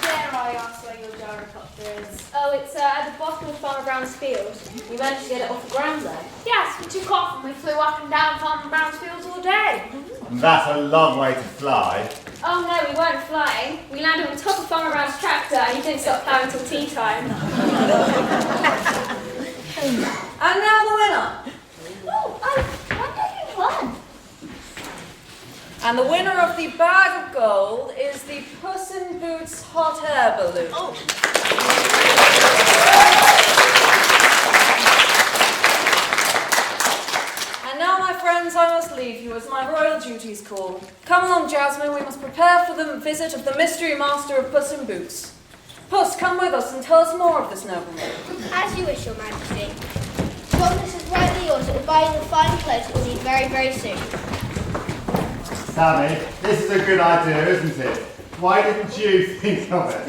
Dare I ask where your gyrocopter is? Oh, it's at the bottom of Farmer Brown's field. You managed to get it off the ground then? Yes, we took off and we flew up and down Farmer Brown's fields all day. That's a long way to fly. Oh no, we weren't flying. We landed on top of Farmer Brown's tractor and he didn't stop plowing until tea time. And now the winner. Oh, I wonder who won. And the winner of the bag of gold is the Puss in Boots hot air balloon. Oh. And now, my friends, I must leave you as my royal duties call. Come along, Jasmine, we must prepare for the visit of the mystery master of Puss in Boots. Puss, come with us and tell us more of this nobleman. As you wish, Your Majesty. John, this is rightly yours. It will buy you the fine clothes that we'll need very, very soon. Sammy, this is a good idea, isn't it? Why didn't you think of it?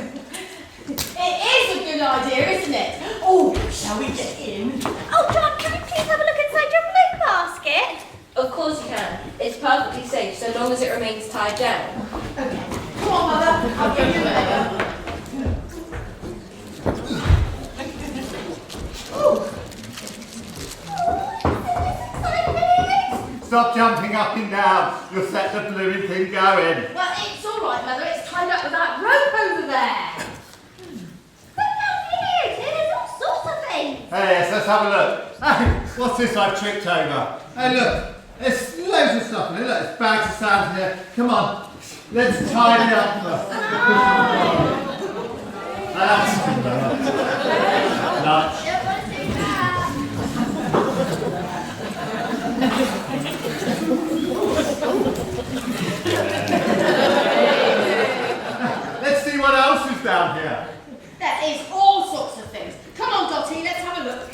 It is a good idea, isn't it? Oh, shall we get in? Oh, John, can we please have a look inside your balloon basket? Of course you can. It's perfectly safe so long as it remains tied down. Okay. Come on, Mother. I'll give you a minute. Stop jumping up and down. You'll set the blooming thing going. Well, it's all right, Mother. It's tied up with that rope over there. Look down here. There's all sorts of things. Hey, yes, let's have a look. Hey, what's this I've tripped over? Hey, look. There's loads of stuff in it. Look, there's bags of sand here. Come on. Let's tidy it up. That's nuts. Let's see what else is down here. There is all sorts of things. Come on, Dottie, let's have a look.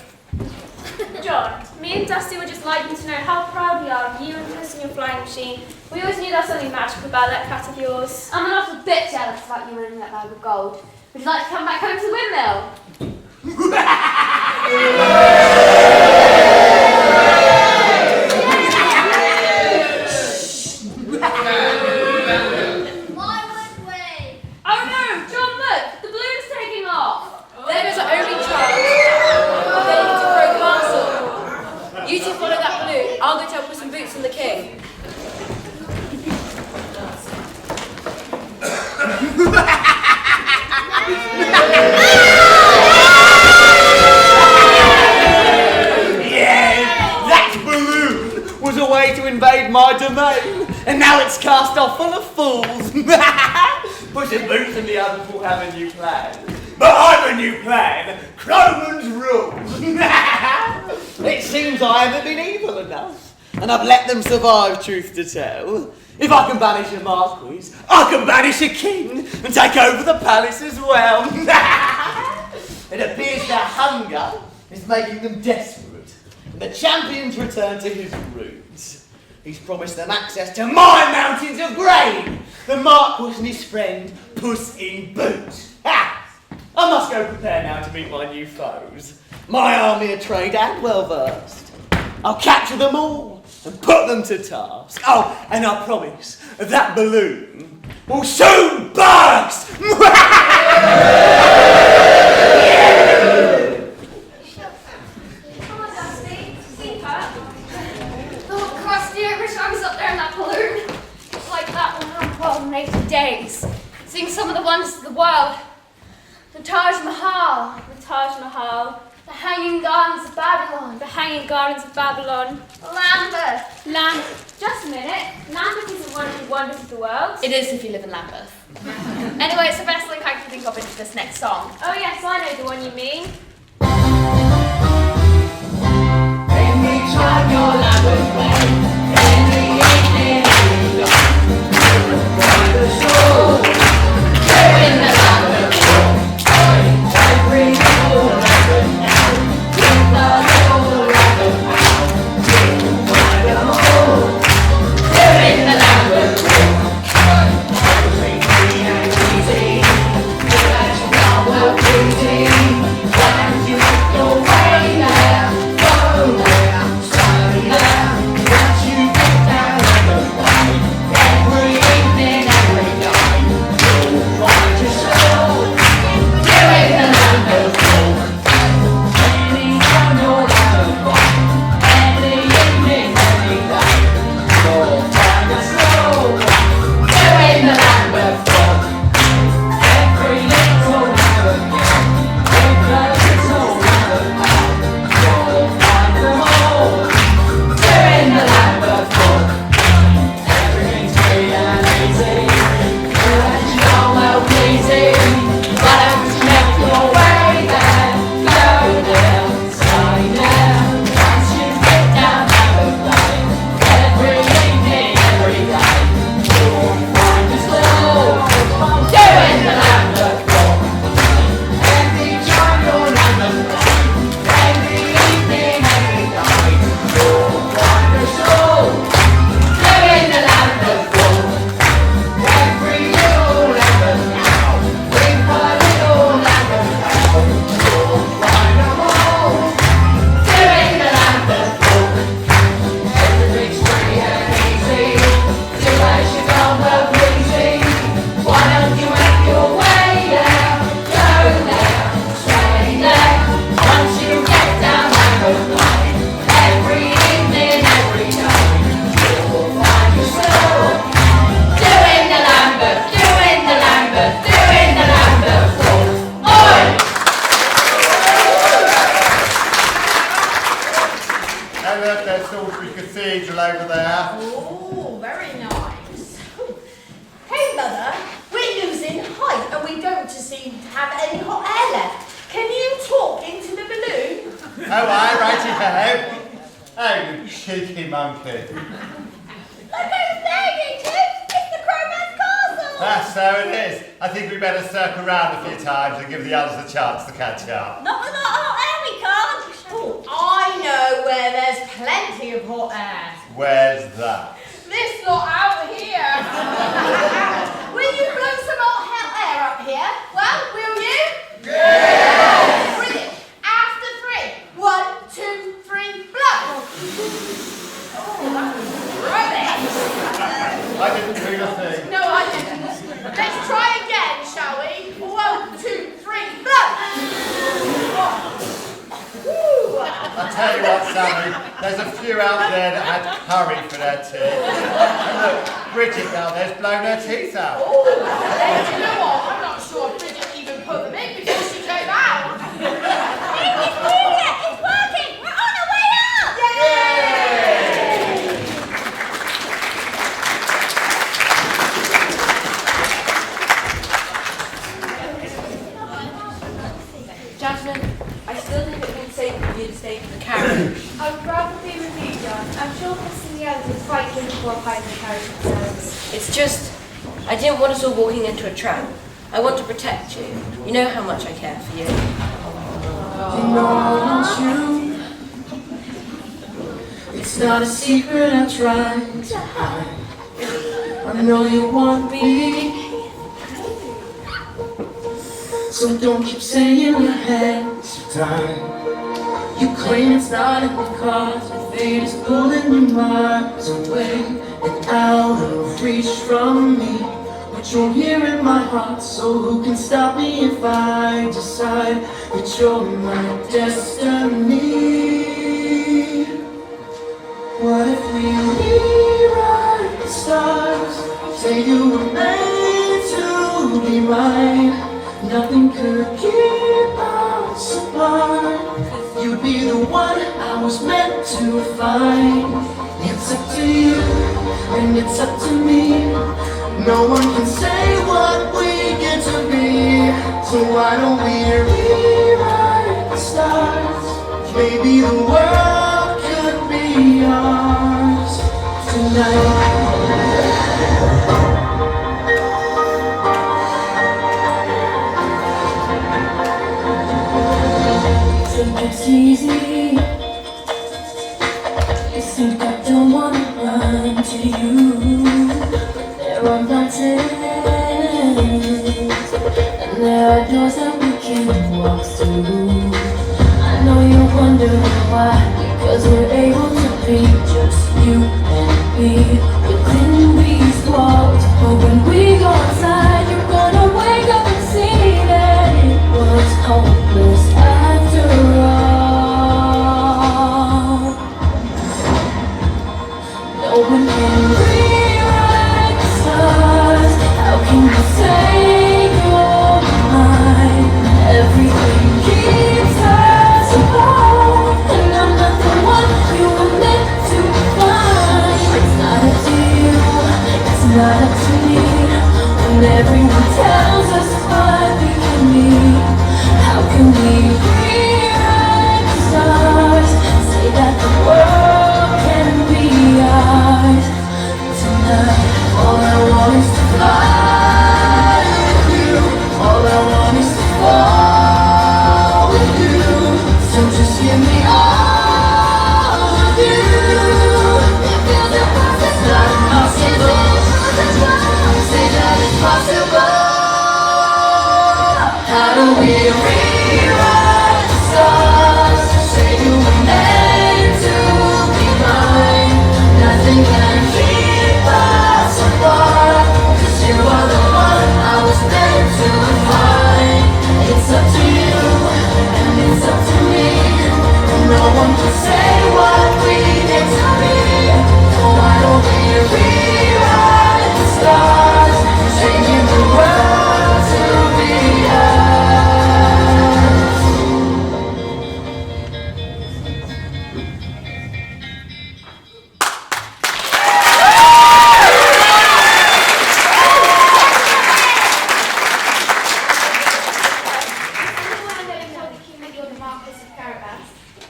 John, me and Dusty would just like you to know how proud we are of you and Puss and your flying machine. We always knew there was something magical about that cat of yours. I'm not a bit jealous about you winning that bag of gold. Would you like to come back home to the windmill? Oh no, John, look! The balloon's taking off! There is our only chance. Then you to throw the castle. You two follow that balloon. I'll go tell Puss in Boots and the king. That balloon was a way to invade my domain, and now it's cast off full of fools. Puss in Boots and the others will have a new plan. But I've a new plan. Croman's rules. It seems I haven't been evil enough, and I've let them survive, truth to tell. If I can banish a marquis, I can banish a king and take over the palace as well. It appears their hunger is making them desperate, and the champion's return to his roots. He's promised them access to my mountains of grain, the Marquis and his friend Puss in Boots. Ha! I must go prepare now to meet my new foes. My army are trained and well versed. I'll capture them all and put them to task. Oh, and I promise that balloon will soon burst! Come on, Dusty. See her? Oh, Krusty, I wish I was up there in that balloon. It's like that when I'm 12 and 80 days. Seeing some of the wonders of the world. The Taj Mahal. The Taj Mahal. The Hanging Gardens of Babylon. The Hanging Gardens of Babylon. Lambeth. Just a minute. Lambeth isn't one of the wonders of the world. It is if you live in Lambeth. Anyway, it's the best link I can think of into this next song. Oh yes, I know the one you mean. Anytime your Lambeth way, any evening, any night, find a soul. Here in the Lambeth world, every little Lambeth now, with the little Lambeth now, you'll find a home. Here in the Lambeth world, everything free and easy, that you know will pleasing. Why don't you make your way there? Go there, study there. Once you get down on the line, every evening, every night, you'll find yourself doing the Lambeth walk. Anytime you're Lambeth walk, every evening, every night, you'll find yourself doing the Lambeth walk. Every little Lambeth girl, with the little Lambeth pal, you'll find them all doing the Lambeth walk. Everything's free and easy, as you know well pleasing. Why don't you make your way there? Go there, study there. Once you get down Lambeth Lane, every evening, every day, you'll find yourself doing the Lambeth walk. Every time you're Lambeth Lane, every evening, every night, you'll find yourself doing the Lambeth walk. Every little Lambeth now, with her little Lambeth pal, you'll find them all doing the Lambeth walk. Everything's free and easy, do as you go well pleasing. Why don't you make your way there? Go there, stay there. Once you get down Lambeth Lane, every evening, every night, you'll find yourself doing the Lambeth, doing the Lambeth, doing the Lambeth walk. Oi! And look, there's Salisbury Cathedral over there. Oh, very nice. Hey, Mother, we're losing height and we don't seem to have any hot air left. Can you talk into the balloon? Oh, aye, righty-ho. Oh, you cheeky monkey. Look who's there, you two! It's the Crowman's Castle! So it is. I think we better circle round a few times and give the others a chance to catch up. Not with our hot air, we can't. Oh, I know where there's plenty of hot air. Where's that? This lot out here. Will you blow some hot air up here? Well, will you? Yes! Brilliant. After 3. 1, 2, 3, blow. Oh, that was rubbish. I didn't do the thing. No, I didn't. Let's try again, shall we? 1, 2, 3, blow. Woo. I'll tell you what, Sammy, there's a few out there that had curry for their tea. And look, Bridget down there's blown her teeth out. Oh, you know what? I'm not sure Bridget even put them in before she came out. It's working! We're on our way up! Yay! Jasmine, I still think it would be safe for you to stay in the carriage. I would rather be with you, John. I'm sure Puss and the others are quite capable of hiding the carriage themselves. It's just, I didn't want us all walking into a trap. I want to protect you. You know how much I care for you. It's not a secret I tried to hide. I know you want me, so don't keep saying your hands are tied. You claim it's not because the fate is pulling you miles away and out of reach from me. But you're here in my heart, so who can stop me if I decide that you're my destiny? What if we rewrite the stars? Say you were made to be mine. Nothing could keep us apart. you'd be the one I was meant to find. It's up to you, and it's up to me. No one can say what we get to be. So why don't we rewrite the stars? Maybe the world could be ours tonight. It's easy. You think I don't wanna run to you. There are mountains, and there are doors that we can walk through. I know you're wondering why, because we're able to be just you and me within these walls. But when we go outside, you're gonna wake up and see that it was hopeless after all. No one can rewrite the stars. How can you say you're mine? Everything keeps us apart, and I'm not the one you were meant to find. It's not up to you, it's not up to me. When everyone tells us what we can be, how can we rewrite the stars? Say that the world can be ours tonight. All I want is to fly with you. All I want is to fall with you. So just give me all of you. It feels impossible. It's not impossible. Say that it's possible. How do we rewrite the stars? Say you were meant to be mine. Nothing can keep us apart, 'cause you are the one I was meant to find. It's up to you, and it's up to me. No one can say what we get to be. Why don't we rewrite the stars, changing the world to be ours?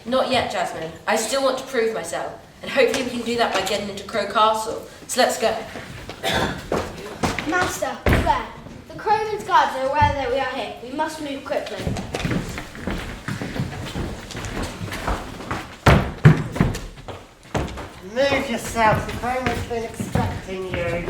Not yet, Jasmine. I still want to prove myself, and hopefully we can do that by getting into Crow Castle. So let's go. Master, there. The Crowman's guards are aware that we are here. We must move quickly. Move yourself, the Crowman's been expecting you.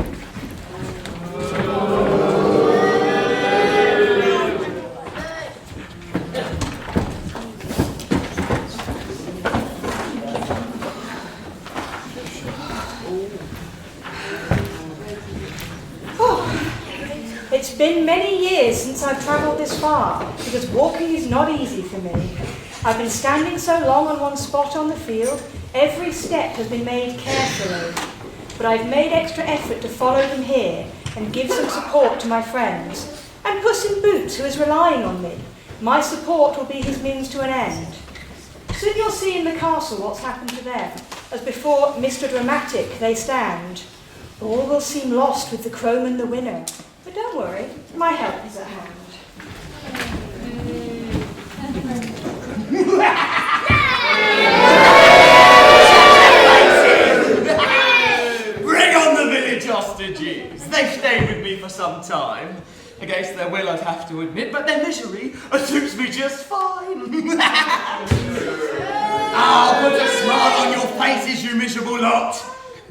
It's been many years since I've travelled this far, because walking is not easy for me. I've been standing so long on one spot on the field, every step has been made carefully. But I've made extra effort to follow them here and give some support to my friends. And Puss in Boots, who is relying on me. My support will be his means to an end. Soon you'll see in the castle what's happened to them, as before Mr. Dramatic they stand. All will seem lost with the Crowman the winner. But don't worry, my help is at hand. Bring on the village hostages. They've stayed with me for some time. Against their will, I'd have to admit, but their misery suits me just fine. I'll put a smile on your faces, you miserable lot.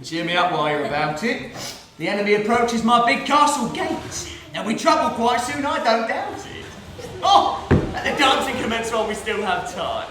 Cheer me up while you're about it. The enemy approaches my big castle gate. There'll be trouble quite soon, I don't doubt it. Oh, and the dancing commence while we still have time.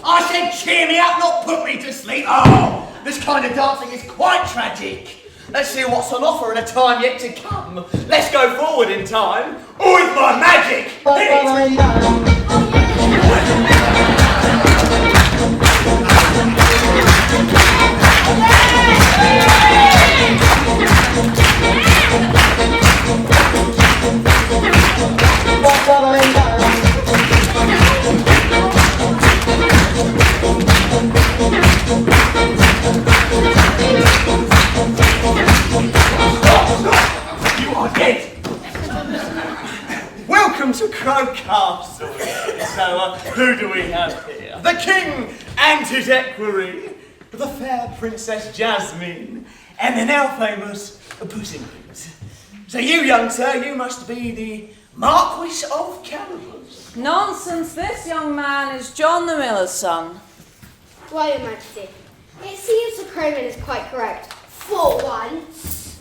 I said cheer me up, not put me to sleep. Oh, this kind of dancing is quite tragic. Let's see what's on offer in a time yet to come. Let's go forward in time with my magic. Hit it. You are dead. Welcome to Crow Castle. So, who do we have here? The king and his equerry, the fair Princess Jasmine, and the now famous Puss in Boots. So you, young sir, you must be the Marquis of Carabas. Nonsense, this young man is John the Miller's son. Well, Your Majesty, it seems the crowman is quite correct. For once.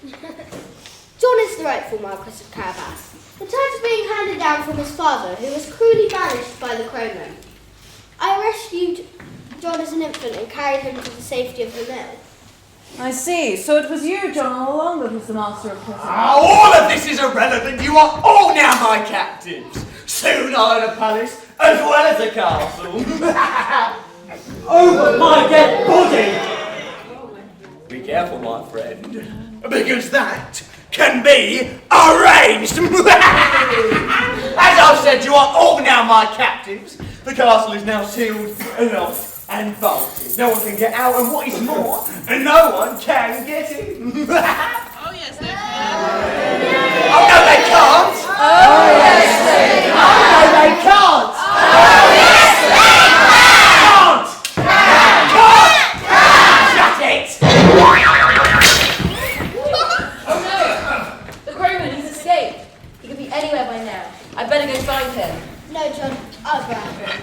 John is the rightful Marquis of Carabas. The title being handed down from his father, who was cruelly banished by the crowman. I rescued John as an infant and carried him to the safety of the mill. I see. So it was you, John, all along that was the master of prison. All of this is irrelevant. You are all now my captives. Soon I'll own a palace as well as a castle. Over my dead body! Be careful, my friend, because that can be arranged. As I've said, you are all now my captives. The castle is now sealed, locked, and bolted. No one can get out, and what is more, no one can get in. Oh, yes, they can. Oh, no, they can't. Oh, yes, they can. Oh, no, they can't. Oh, yes, they Can't. Shut it. Oh no! The crowman, he's escaped. He could be anywhere by now. I better go find him. No, John, I'll go after him.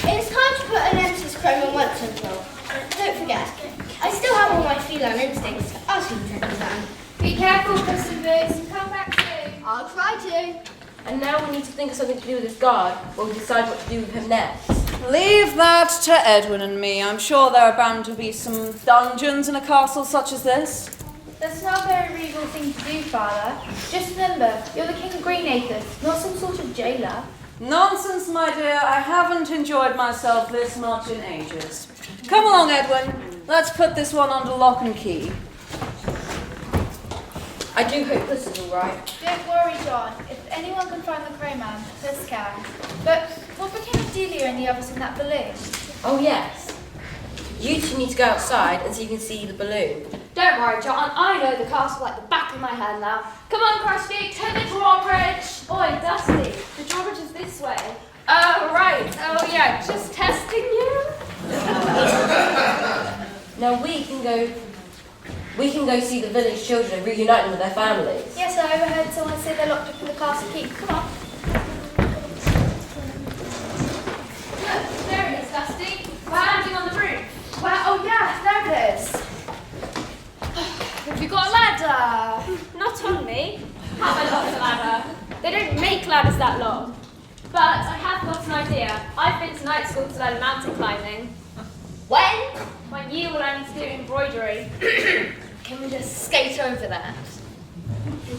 It's time to put an end to this crowman once and for all. Don't forget, I still have all my feline instincts. I'll see you next time. Be careful, Puss in Boots, and come back soon. I'll try to. And now we need to think of something to do with this guard while we decide what to do with him next. Leave that to Edwin and me. I'm sure there are bound to be some dungeons in a castle such as this. That's not a very regal thing to do, Father. Just remember, you're the King of Greenacres, not some sort of jailer. Nonsense, my dear. I haven't enjoyed myself this much in ages. Come along, Edwin. Let's put this one under lock and key. I do hope Puss is all right. Don't worry, John. If anyone can find the crowman, Puss can. But what became of Delia and the others in that balloon? Oh yes. You two need to go outside and so you can see the balloon. Don't worry, John. I know the castle like the back of my hand now. Come on, Krusty, to the drawbridge. Oi, Dusty, the drawbridge is this way. Oh, right. Oh, yeah, just testing you. Now we can go see the village children and reunite them with their families. Yes, I overheard someone say they're locked up in the castle keep. Come on. Look, there it is, Dusty. We're landing on the roof. Well, oh, yeah, there it is. Have you got a ladder? Not on me. Have I got a ladder? They don't make ladders that long. But I have got an idea. I've been to night school to learn mountain climbing. When? When you will learn to do embroidery. Can we just skate over that?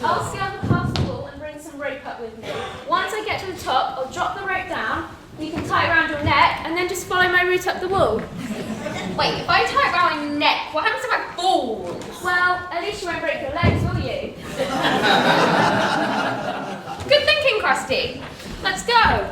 I'll scale the castle wall and bring some rope up with me. Once I get to the top, I'll drop the rope down. You can tie it around your neck and then just follow my route up the wall. Wait, if I tie it around my neck, what happens to my balls? Well, at least you won't break your legs, will you? Good thinking, Krusty. Let's go.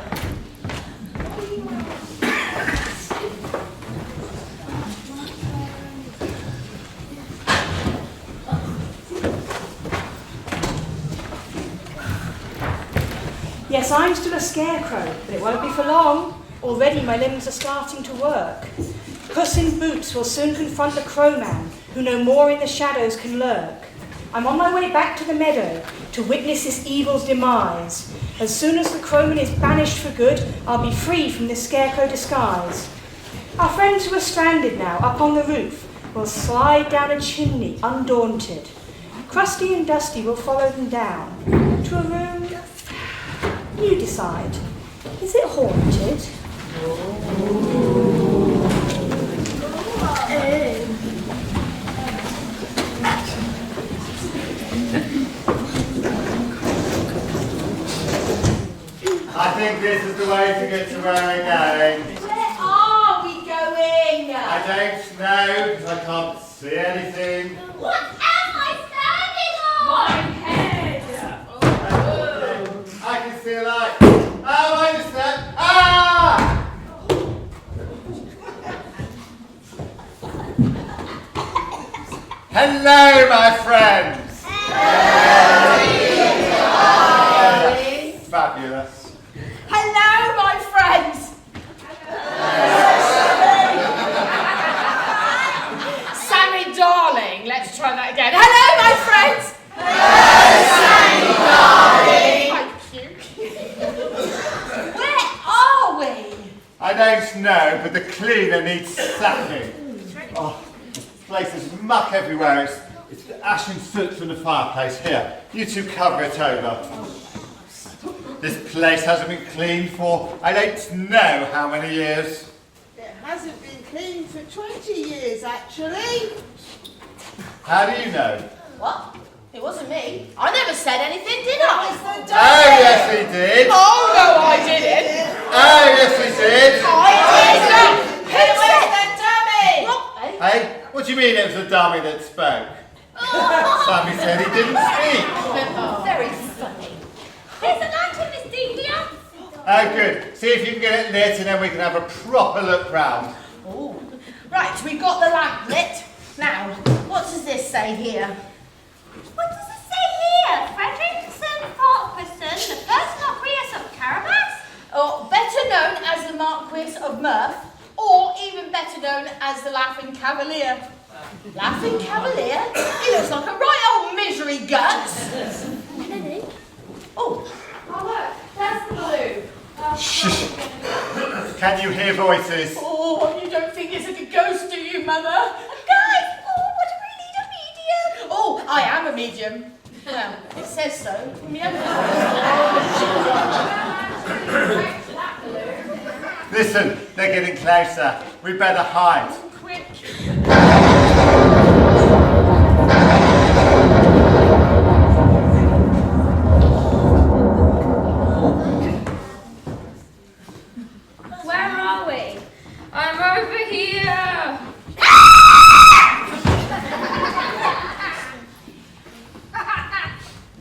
Yes, I'm still a scarecrow, but it won't be for long. Already my limbs are starting to work. Puss in Boots will soon confront the crowman, who no more in the shadows can lurk. I'm on my way back to the meadow to witness this evil's demise. As soon as the crowman is banished for good, I'll be free from this scarecrow disguise. Our friends who are stranded now up on the roof will slide down a chimney undaunted. Krusty and Dusty will follow them down to a room. You decide. Is it haunted? I think this is the way to get to where we're going. Where are we going? don't know, because I can't see anything. What am I standing on? My head! I can see a light. Oh, I understand. Ah! Hello, my friends. Fabulous. Hello, my friends. Sammy, darling. Let's try that again. Hello, my friends. Sammy, darling. Where are we? I don't know, but the cleaner needs sacking. Oh, this place is muck everywhere. It's the ash and soot from the fireplace. Here, you two cover it over. This place hasn't been cleaned for I don't know how many years. It hasn't been cleaned for 20 years, actually. How do you know? What? It wasn't me. I never said anything, did I? Oh, yes, he did. Oh, no, I didn't. Oh, yes, he did. I didn't. Who said that, dummy? What? Hey, what do you mean it was the dummy that spoke? Sammy said he didn't speak. Very funny. There's a lantern, Miss Delia. Oh, good. See if you can get it lit and then we can have a proper look round. Oh, right, we've got the lamp lit. Now, what does this say here? What does it say here? Frederickson Farquharson, the first Marquis of Carabas? Or better known as the Marquis of Mirth, or even better known as the Laughing Cavalier. Laughing Cavalier? He looks like a right old misery guts. Oh, look, there's the balloon. Shh. Can you hear voices? oh, you don't think it's like a ghost, do you, Mother? Guys, what do we need a medium? Oh, I am a medium. Well, it says so. From the other Listen, they're getting closer. We better hide. Quick. Where are we? I'm over here.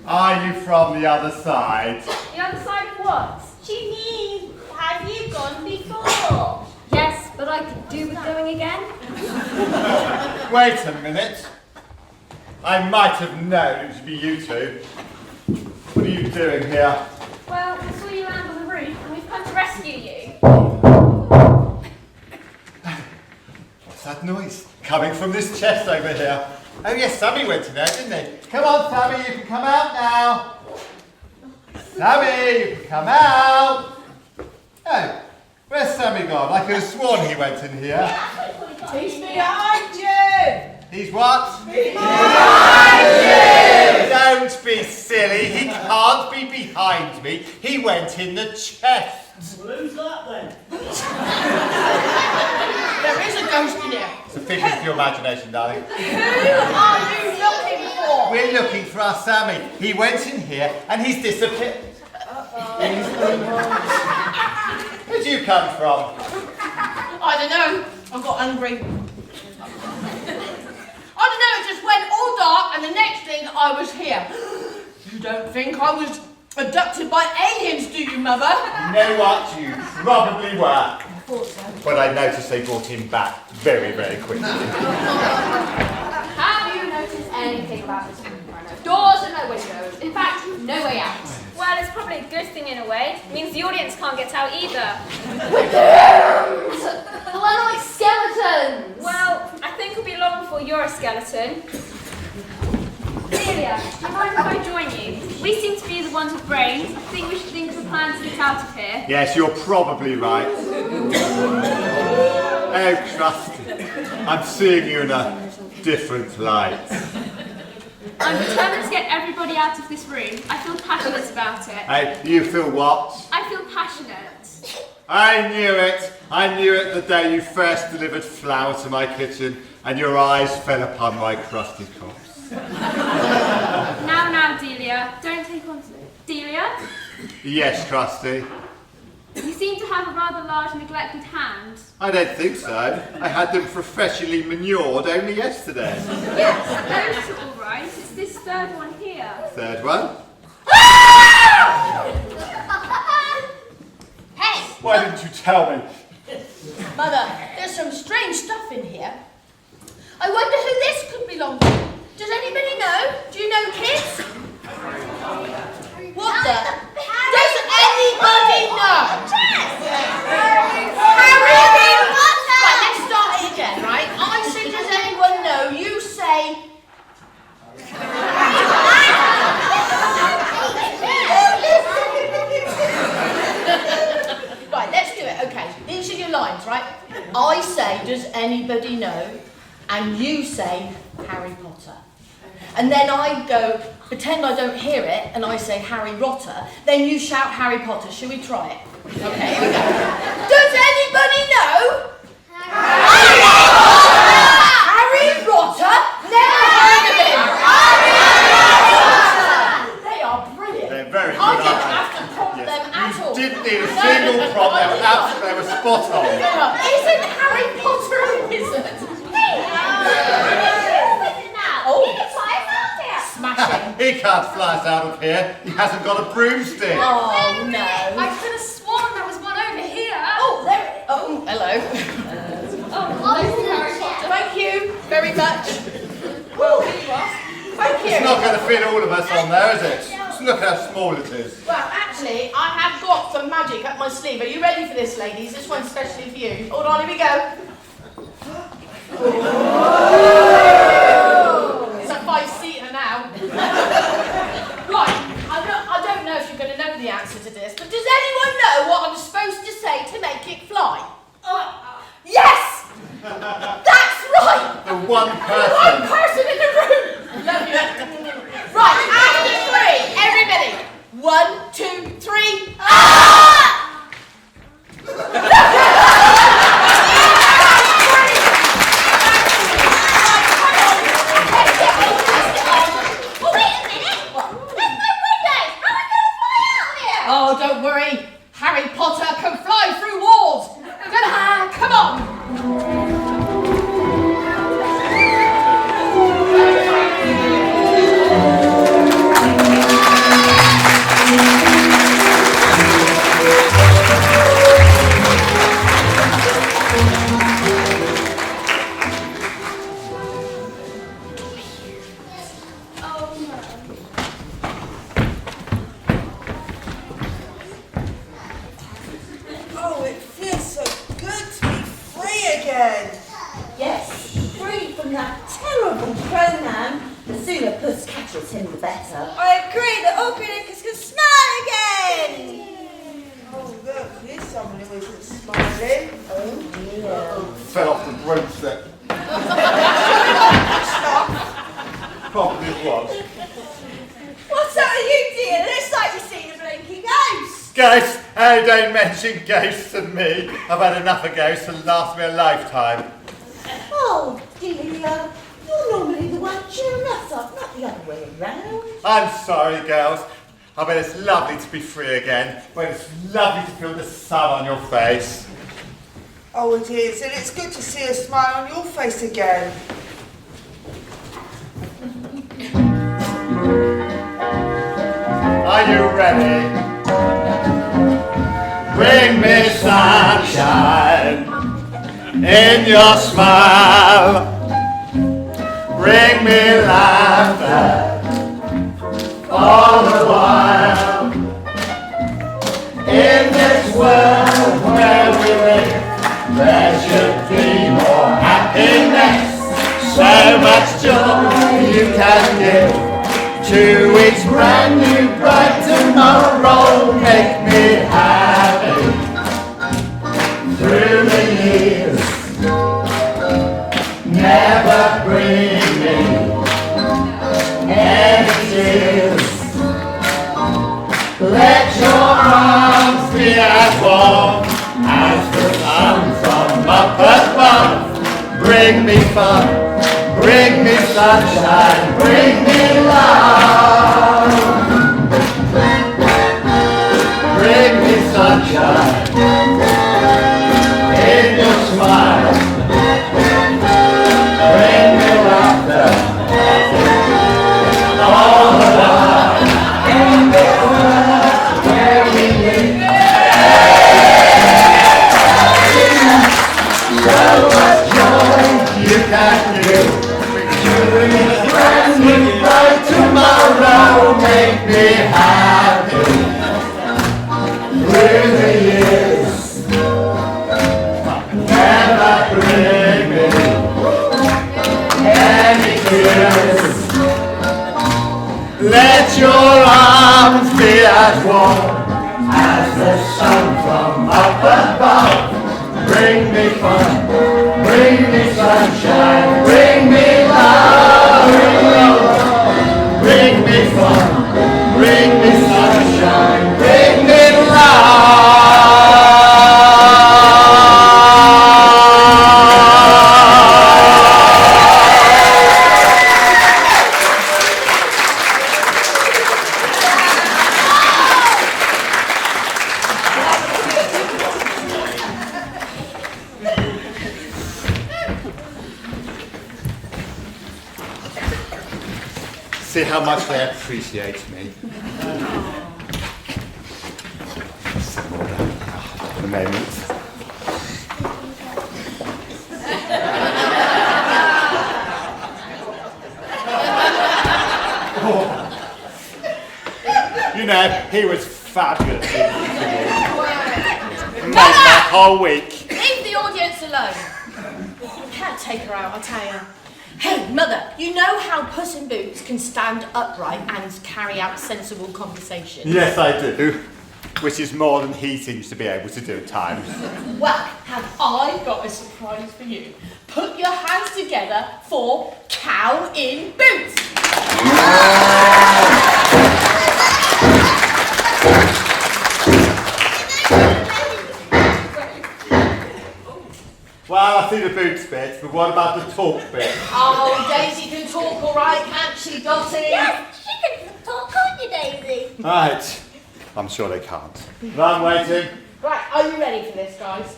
Are you from the other side? The other side of what? She means, have you gone before? Yes, but I could do with going again. Wait a minute. I might have known it would be you two. What are you doing here? Well, I saw you land on the roof and we've come to rescue you. What's that noise? Coming from this chest over here. Oh yes, Sammy went in there, didn't he? Come on, Sammy, you can come out now. Sammy, you can come out. Oh, where's Sammy gone? I could have sworn he went in here. He's behind you. He's what? Behind you. Don't be silly. He can't be behind me. He went in the chest. Well, who's that then? There is a ghost in here. It's a figment of your imagination, darling. Who are you looking for? We're looking for our Sammy. He went in here and he's disappeared. Where'd you come from? I don't know. I got hungry. I don't know, it just went all dark and the next thing I was here. You don't think I was abducted by aliens, do you, Mother? You know what? You probably were. I thought so. But I noticed they brought him back very, very quickly. Have you noticed anything about this room? No doors and no windows. In fact, no way out. Well, it's probably a good thing in a way. It means the audience can't get out either. Well, they're like skeletons. Well, I think it'll be long before you're a skeleton. Celia, do you mind if I join you? We seem to be the ones with brains. I think we should think of a plan to get out of here. Yes, you're probably right. Oh, Krusty, I'm seeing you in a different light. I'm determined to get everybody out of this room. I feel passionate about it. Hey, you feel what? I feel passionate. I knew it. I knew it the day you first delivered flour to my kitchen and your eyes fell upon my crusty corpse. Now, Delia, don't take on to it. Delia? Yes, Krusty. You seem to have a rather large neglected hand. I don't think so. I had them professionally manured only yesterday. Yes, those are all right. It's this third one here. Third one. Hey! Why didn't you tell me? Mother, there's some strange stuff in here. I wonder who this could belong to. Does anybody know? Do you know, kids? What the? Does anybody know? Harry Potter! Right, let's start it again, right? I say, does anyone know? You say... Right, let's do it. Okay, these are your lines, right? I say, does anybody know? And you say, Harry Potter. And then I go, pretend I don't hear it, and I say Harry Rotter. Then you shout Harry Potter. Shall we try it? Okay, here we go. Does anybody know? Harry Rotter? Never heard of him. They are brilliant. They're very I good, didn't aren't have to prompt them at all. Didn't need a single prompt. They were spot on. Isn't Harry Potter a wizard? Smashing. He can't fly us out of here. He hasn't got a broomstick. Oh no. I could have sworn there was one over here. Oh, there. Oh, hello. Thank you very much. Oh, here you are. Thank you. It's not going to fit all of us on there, is it? Just look how small it is. Well, actually, I have got some magic up my sleeve. Are you ready for this, ladies? This one's especially for you. Hold on, here we go. It's a 5-seater now. Right, I don't know if you're going to know the answer to this, but does anyone know what I'm supposed to say to make it fly? Yes! That's right! The one person. The one person in the room! Love you. Right, after 3, everybody. 1, 2, 3. Ah! Oh, don't worry. Harry Potter can fly through walls. Come on. Oh, it feels so good to be free again. Yes, free from that terrible crowman. The sooner Puss catches him, the better. I agree that Ogrenicus can smile again. Oh, look, here's someone who isn't smiling. Oh, dear. Fell off the broomstick. Probably was. What's up with you, dear? Looks like you've seen a blinking ghost. Ghosts? Oh, don't mention ghosts and me. I've had enough of ghosts to last me a lifetime. Oh, dear. You're normally the one cheering us up, not the other way around. I'm sorry, girls. I bet it's lovely to be free again. But it's lovely to feel the sun on your face. Oh, it is, and it's good to see a smile on your face again. Are you ready? Bring me sunshine in your smile. Bring me laughter all the while. In this world where we live, there should be more happiness. So much joy you can give to each brand new bright tomorrow. Make me happy through the years. Never bring me any tears. Let your arms be as warm as the sun from up above. Bring me fun, bring me sunshine, bring me love. Bring me sunshine. make me happy with the years. Never bring me any tears. Let your arms be as warm as the sun from up above. Bring me fun, bring me sunshine, bring me love. Bring me fun, bring me sunshine, bring me See how much they appreciate me. The moment. You know, he was fabulous. Made my whole week. Leave the audience alone. You can't take her out, I tell you. Hey, Mother, you know how Puss in Boots can stand upright and carry out sensible conversation? Yes, I do. Which is more than he seems to be able to do at times. Well, have I got a surprise for you? Put your hands together for Cow in Boots. Well, I see the boots bit, but what about the talk bit? Oh, Daisy can talk all right, can't she, Dotty? Yes, she can talk, can't you, Daisy? Right. I'm sure they can't. I'm waiting. Right, are you ready for this, guys?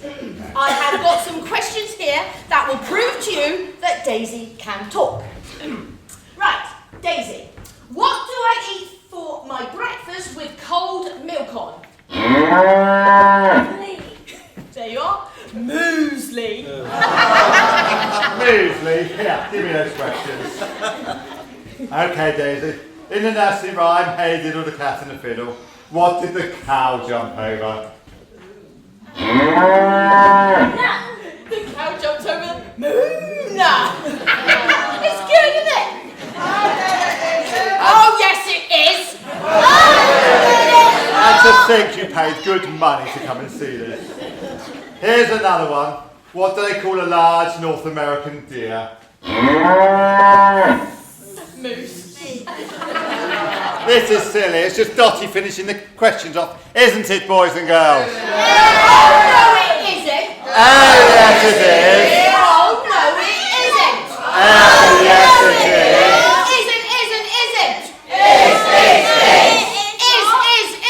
I have got some questions here that will prove to you that Daisy can talk. Right, Daisy, what do I eat for my breakfast with cold milk on? There you are. Muesli. Muesli? Yeah, give me those questions. Okay, Daisy. In the nursery rhyme, Hey Diddle the Cat and the Fiddle, what did the cow jump over? The cow jumps over the moon. It's good, isn't it? Oh, yes, it is. And to think you paid good money to come and see this. Here's another one. What do they call a large North American deer? Moose. This is silly. It's just Dotty finishing the questions off, isn't it, boys and girls? Oh, no, it isn't. Oh, yes, it is. Oh, no, it isn't. Oh, yes, it is. Isn't.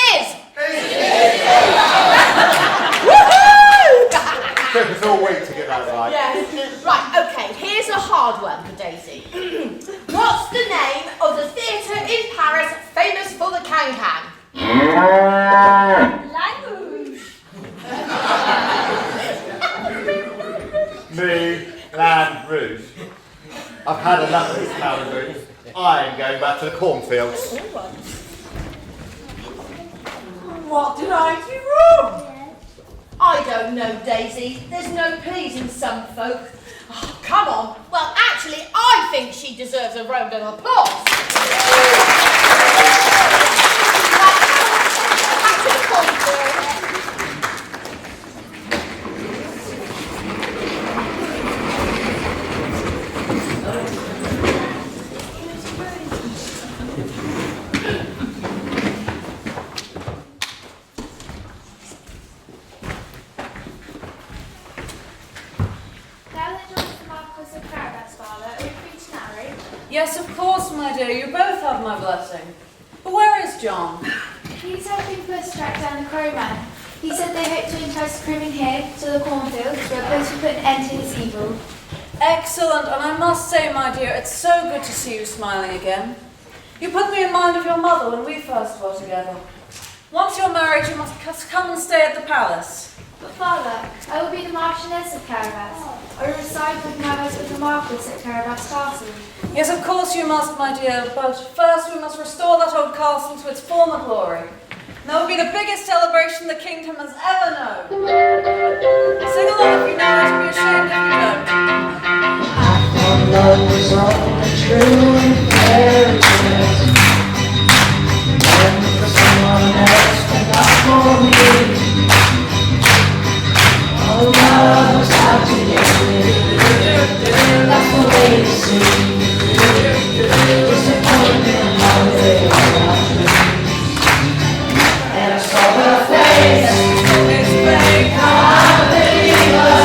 Is. Took us all week to get that right. Yeah. Right, okay, here's a hard one for Daisy. What's the name of the theatre in Paris famous for the can-can? Moulin Rouge. I've had enough of this Moulin Rouge. I'm going back to the cornfields. What did I do wrong? I don't know, Daisy. There's no pleasing some folk. Oh, come on. Well, actually, I think she deserves a round of applause. Back to the cornfield. Yes, of course, my dear. You both have my blessing. But where is John? He's helping Puss track down the crowman. He said they hope to entice the crewmen here to the cornfields where Puss will put an end to his evil. Excellent, and I must say, my dear, it's so good to see you smiling again. You put me in mind of your mother when we first were together. Once you're married, you must come and stay at the palace. But Father, I will be the Marchioness of Carabas. I will reside with my husband the Marquis at Carabas Castle. Yes, of course you must, my dear, but first we must restore that old castle to its former glory. And that will be the biggest celebration the kingdom has ever known. Sing along if you know it, and be ashamed if you don't. Love was all true and fairy tales. And for someone else, but not for me. All love was out to get it. That's the way it seems. Disappointment, holiday, and I saw her face. It's fake. Now I believe her.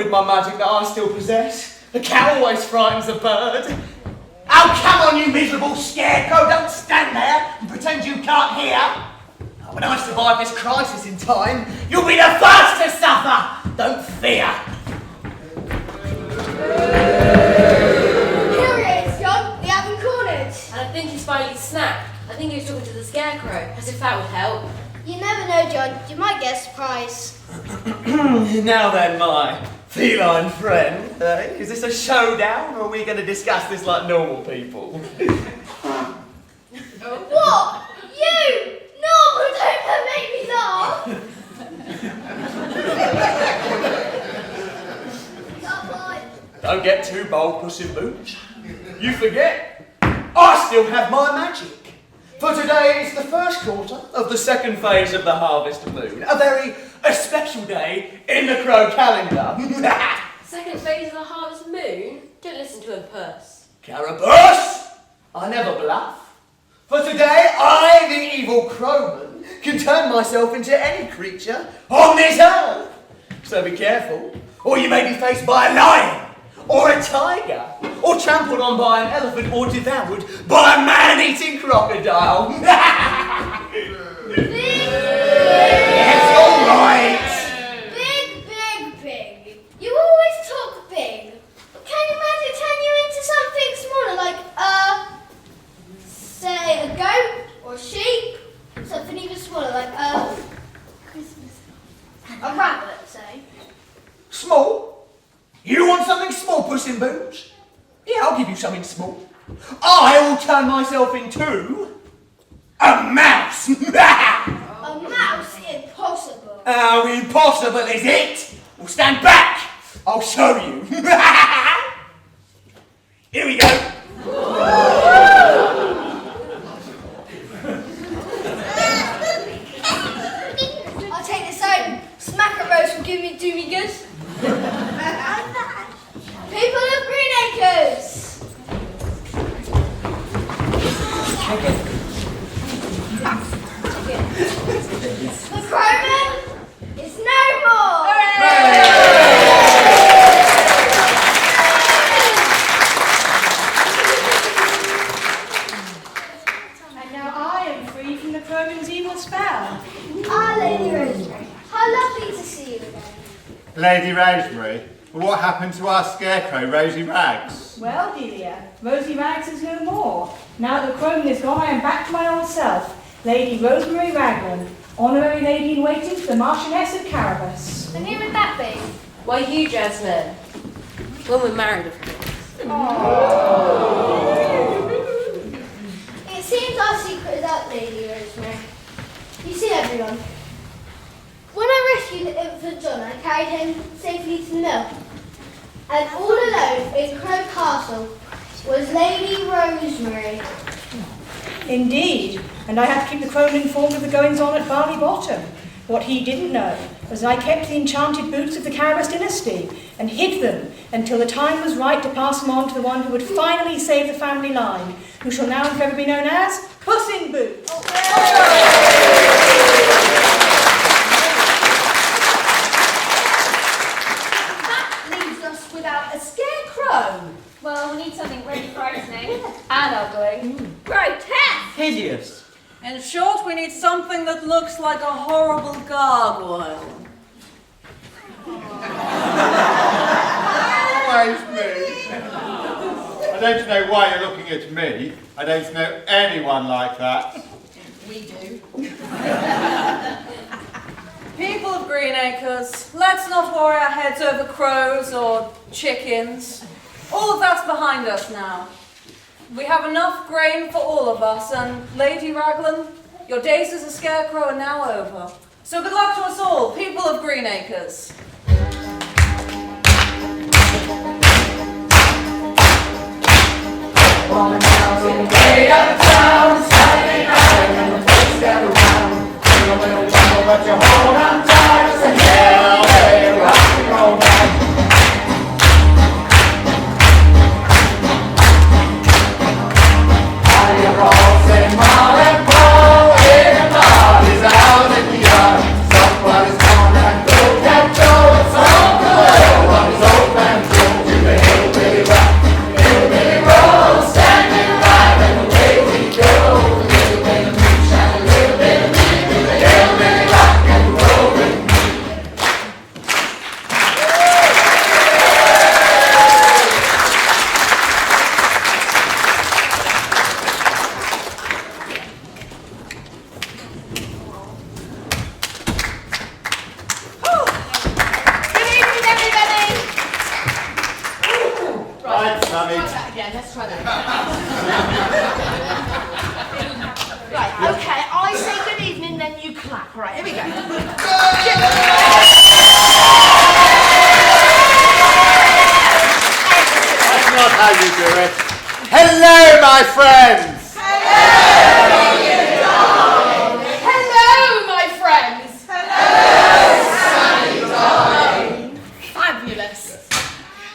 My magic that I still possess. The cat always frightens a bird. Oh, come on, you miserable scarecrow! Don't stand there and pretend you can't hear. When I survive this crisis in time, you'll be the first to suffer. Don't fear. Here he is, John. We haven't cornered. And I think he's finally snapped. I think he was talking to the scarecrow, as if that would help. You never know, John. You might get a surprise. Now then, my feline friend, is this a showdown, or are we going to discuss this like normal people? What? You? No, don't make me laugh. Don't get too bold, Puss in Boots. You forget, I still have my magic. For today is the first quarter of the second phase of the harvest moon. A very special day in the Crow calendar. Second phase of the harvest moon? Don't listen to him, Puss. Carapuss! I never bluff. For today, I, the evil crowman, can turn myself into any creature on this earth. So be careful, or you may be faced by a lion, or a tiger, or trampled on by an elephant, or devoured by a man-eating crocodile. It's all right. Big. You always talk big. Can you imagine turn you into something smaller, like say a goat or a sheep? Something even smaller, like You want something small, Puss in Boots? Yeah, I'll give you something small. I will turn myself into a mouse. A mouse? Impossible. How impossible is it? Well, stand back. I'll show you. Here we go. I'll take this home. Smack a roast will do me good. People of Green Acres. The Crowman is no more. And now I am free from the Crowman's evil spell. Ah, Lady Rosemary, how lovely to see you again. Lady Rosemary, what happened to our scarecrow, Rosy Rags? Well, Delia, Rosy Rags is no more. Now that the Crowman is gone, I am back to my old self, Lady Rosemary Raglan, honorary lady in waiting to the Marchioness of Carabas. And who would that be? Why, you, Jasmine. When we're married, of course. It seems our secret is out, Lady Rosemary. You see, everyone. When I rescued the infant John, I carried him safely to the mill. And all alone in Crow Castle was Lady Rosemary. Indeed, and I have to keep the Crowman informed of the goings-on at Barley Bottom. What he didn't know was that I kept the enchanted boots of the Carabas dynasty and hid them until the time was right to pass them on to the one who would finally save the family line, who shall now and forever be known as Puss in Boots. Without a scarecrow. Well, we need something really frightening and ugly. Grotesque! Hideous. In short, we need something that looks like a horrible gargoyle. Always me. I don't know why you're looking at me. I don't know anyone like that. We do. People of Green Acres, let's not worry our heads over crows or chickens. All of that's behind us now. We have enough grain for all of us, and Lady Raglan, your days as a scarecrow are now over. So good luck to us all, people of Green Acres. Woman down in the way out of town, Saturday night, and the folks gather round. A little while, but you hold on tight, and hell, hey, rock and roll back. How you all say, Mom and Paul, everybody's out in the yard. Somebody's gone and go that door, some the well, one is open, go to the hillbilly rock, hillbilly roll, standing right, and away we go. A little bit of moonshine, a little bit of me, to the hillbilly rock and rollin'. Good evening, everybody. Right, Sammy. Try that again. Let's try that again. Right, okay. I say good evening, then you clap. Right, here we go. That's not how you do it. Hello, my friends. Hello, my friends. Fabulous.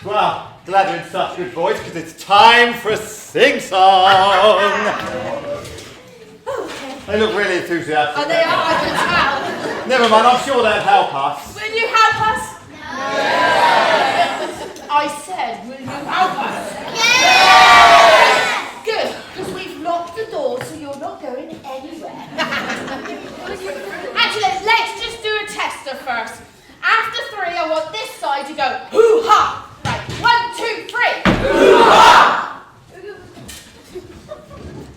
Well, glad you're in such good voice, because it's time for a sing-song. They look really enthusiastic. Oh, they are, I can tell. Never mind, I'm sure they'll help us. Will you help us? No. I said, will you help us? Yes! Good, because we've locked the door so you're not going anywhere. Actually, let's just do a tester first. After 3, I want this side to go hoo-ha. Right, 1, 2, 3. Hoo-ha!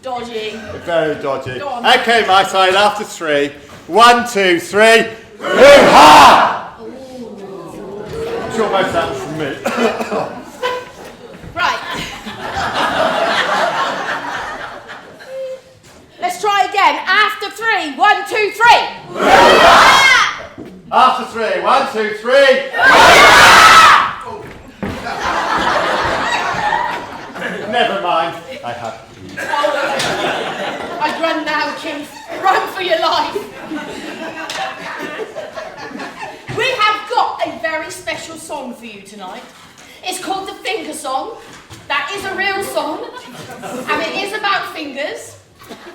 Dodgy. Very dodgy. Go on. Okay, my side, after 3. 1, 2, 3. Hoo-ha! I'm sure most of that was from me. Right. Let's try again. After 3. 1, 2, 3. After 3. 1, 2, 3. Never mind. I have. I'd run now, Keith. Run for your life. We have got a very special song for you tonight. It's called the Finger Song. That is a real song, and it is about fingers.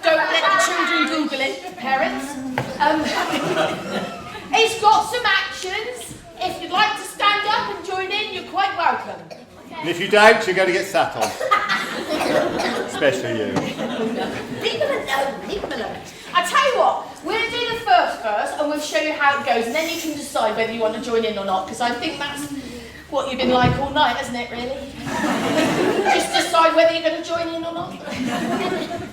Don't let the children Google it, parents. It's got some actions. If you'd like to stand up and join in, you're quite welcome. And if you don't, you're going to get sat on. Especially you. Leave them alone, leave them alone. I tell you what, we'll do the first verse and we'll show you how it goes, and then you can decide whether you want to join in or not, because I think that's what you've been like all night, hasn't it, really? Just decide whether you're going to join in or not.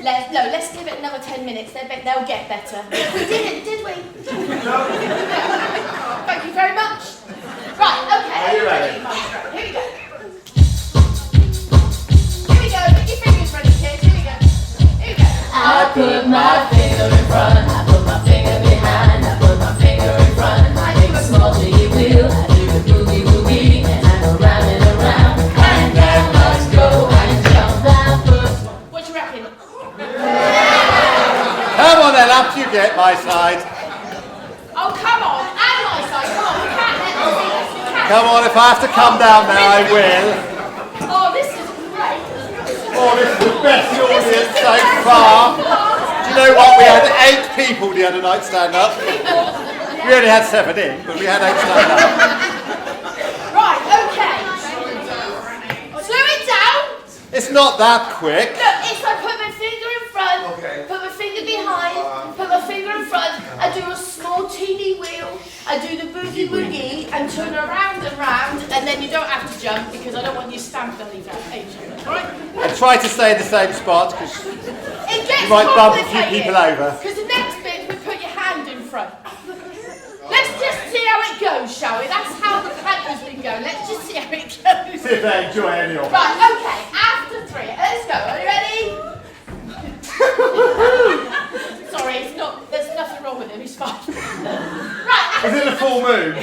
Let's give it another 10 minutes, they'll get better. We didn't, did we? No. Thank you very much. Right, okay. Are you ready? Here we go. Here we go, get your fingers ready, kids. Here we go. Here we go. I put my finger in front, I put my finger behind, I put my finger in front. I make a small jiggy wheel, I do the boogie woogie, and I go round and around. And then let's go and jump that first one. What do you reckon? Come on then, up you get, my side. Oh, come on, and my side, come on, we can't let them see us, we can't. Come on, if I have to come down now, I will. Oh, this is great. Oh, this is the best audience so far. Do you know what? We had 8 people the other night stand up. We only had 7 in, but we had 8 stand up. Right, okay. Slow it down. It's not that quick. Look, it's like put my finger in front, put my finger behind, put my finger in front, I do a small teeny wheel, I do the boogie woogie and turn around and round, and then you don't have to jump because I don't want you stamped on these ages. Alright? And try to stay in the same spot because It gets you might bump a few people over. because the next bit we put your hand in front. Let's just see how it goes, shall we? That's how the panto's been going. Let's just see how it goes. See if they enjoy any of it. Right, okay, after 3. Let's go. Are you ready? Sorry, it's not. There's nothing wrong with him. He's fine. Right. Is it a full moon?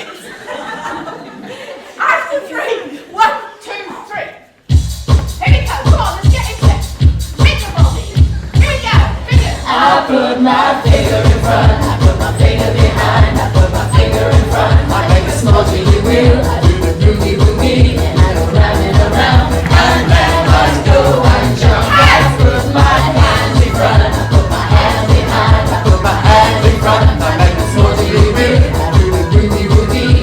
After 3. 1, 2, 3. Here we go. Come on, let's get into it. Finger body. Here we go. Fingers. I put my finger in front, I put my finger behind, I put my finger in front. I make a small jiggy wheel, I do the boogie woogie, and I go round and around. And then I go and jump. I put my hands in front, I put my hands behind, I put my hands in front. I make a small jiggy wheel, I do the boogie woogie,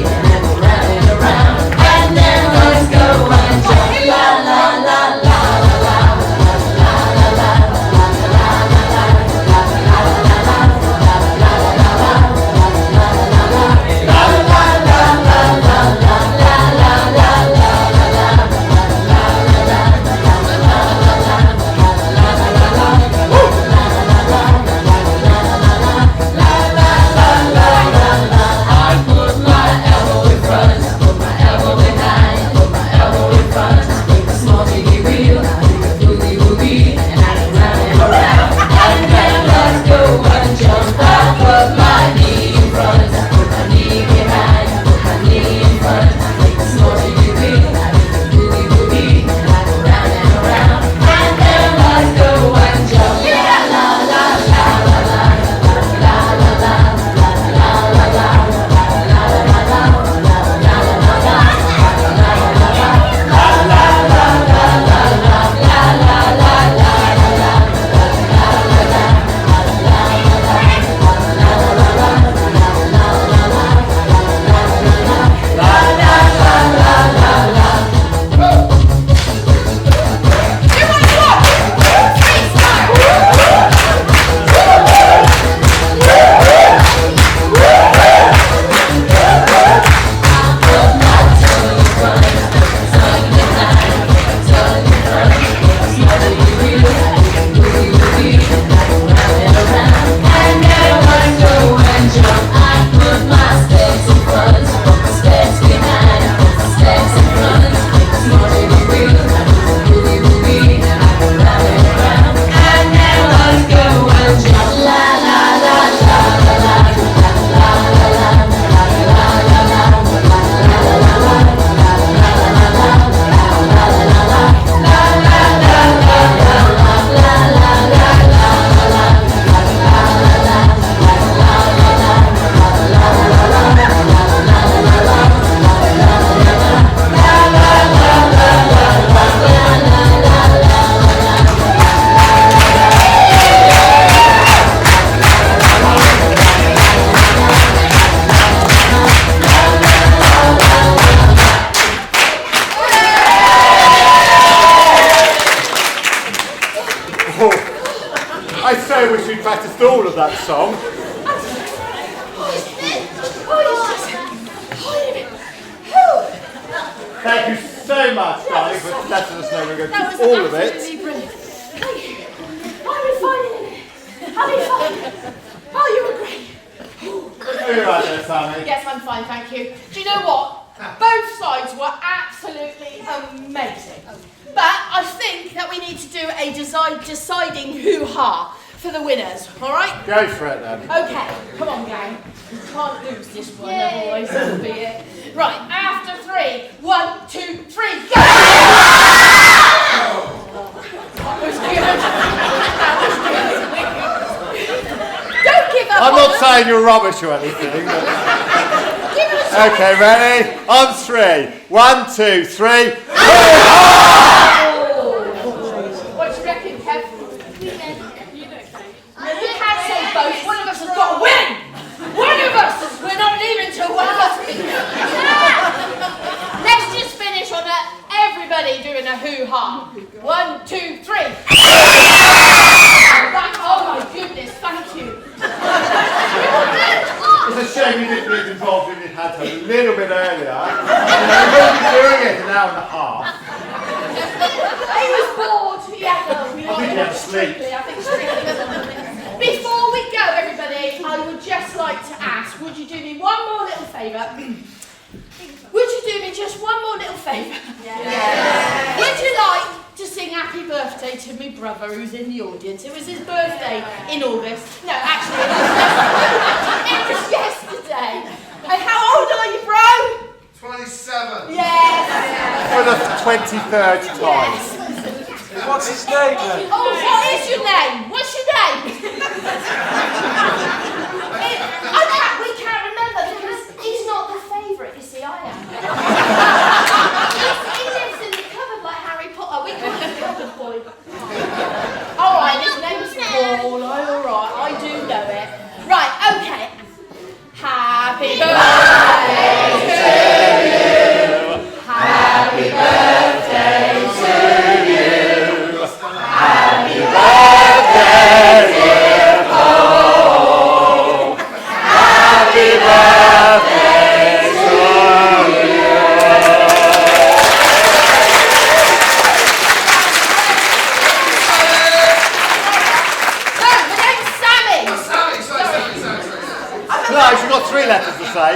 practiced all of that song. Thank you so much, darling, for letting us know we're going to do all of it. Brilliant. How are you finding it? How are you finding it? Oh, you were great. Are you right there, Sammy? Yes, I'm fine, thank you. Do you know what? Both sides were absolutely amazing. But I think that we need to do a deciding hoo-ha for the winners, all right? Go for it then. Okay, come on, gang. We can't lose this one, otherwise that'll be it. Right, after 3, 1, 2, 3, go! That was good. Don't give up. I'm not saying you're rubbish or anything. But... Okay, ready? On 3. 1, 2, 3. What do you reckon, Kev? You can't say both. One of us has got to win. One of us. We're not leaving till one of us wins. Let's just finish on everybody doing a hoo-ha. 1, 2, 3. Oh my goodness, thank you. It's a shame you didn't get involved in it had a little bit earlier. You've only been doing it an hour and a half. He was bored. Yeah, no, we I think he had sleep. Before we go, everybody, I would just like to ask, would you do me one more little favour? Would you do me just one more little favour? Yeah. Would you like to sing happy birthday to my brother who's in the audience? It was his birthday in August. No, actually, it was yesterday. And how old are you, bro? 27. Yes. For the 23rd time. Yes. What's his name then? Oh, what is your name? What's your name? We can't remember because he's not the favourite, you see, I am. He lives in the cupboard like Harry Potter. We call him Cupboard Boy. Alright, his name's Paul. Alright, I do know it. Right, okay. Happy birthday to you. Happy birthday to you. Happy birthday, dear Paul. Happy birthday to you. No, my name's Sammy. Oh, Sammy, sorry. Nice, you've got 3 letters to say.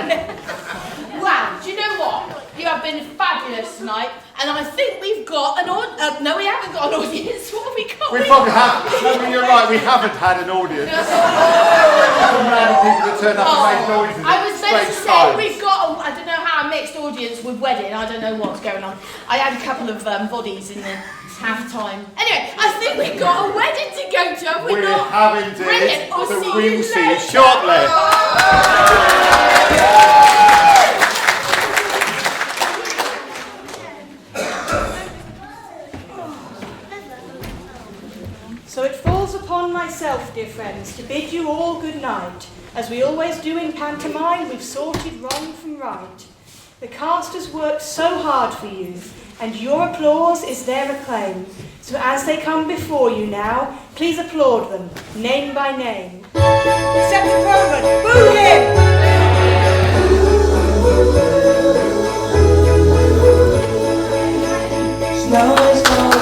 Wow, do you know what? You have been fabulous tonight, and I think we've got an audience. No, we haven't got an audience. What have we got? We probably have. I mean, you're right, we haven't had an audience. Some random people that turn up and make noises. I was meant to strange say times. we've got, I don't know how, a mixed audience with wedding. I don't know what's going on. I had a couple of bodies in the half time. Anyway, I think we've got a wedding to go to. Have we We not? have indeed. Brilliant. I'll So see we you will see you later. shortly. So it falls upon myself, dear friends, to bid you all good night. As we always do in pantomime, we've sorted wrong from right. The cast has worked so hard for you, and your applause is their acclaim. So as they come before you now, please applaud them, name by name. Except the Roman, boo him! Snow is falling.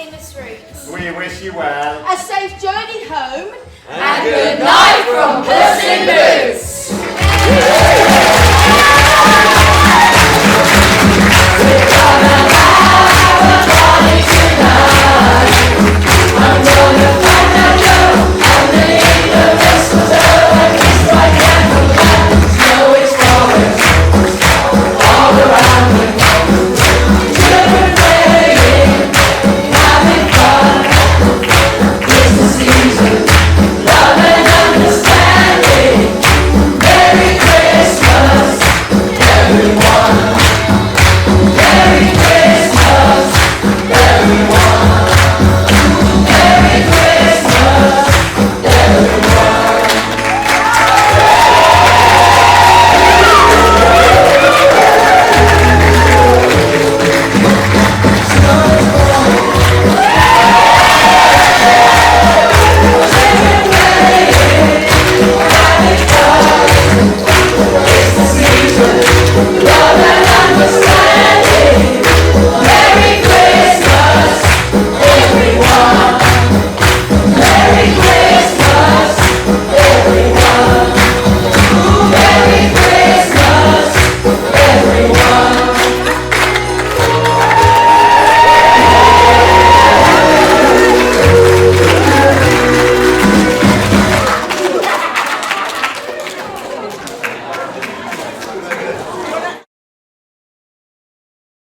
famous routes. We wish you well. A safe journey home. And good night from Puss in Boots.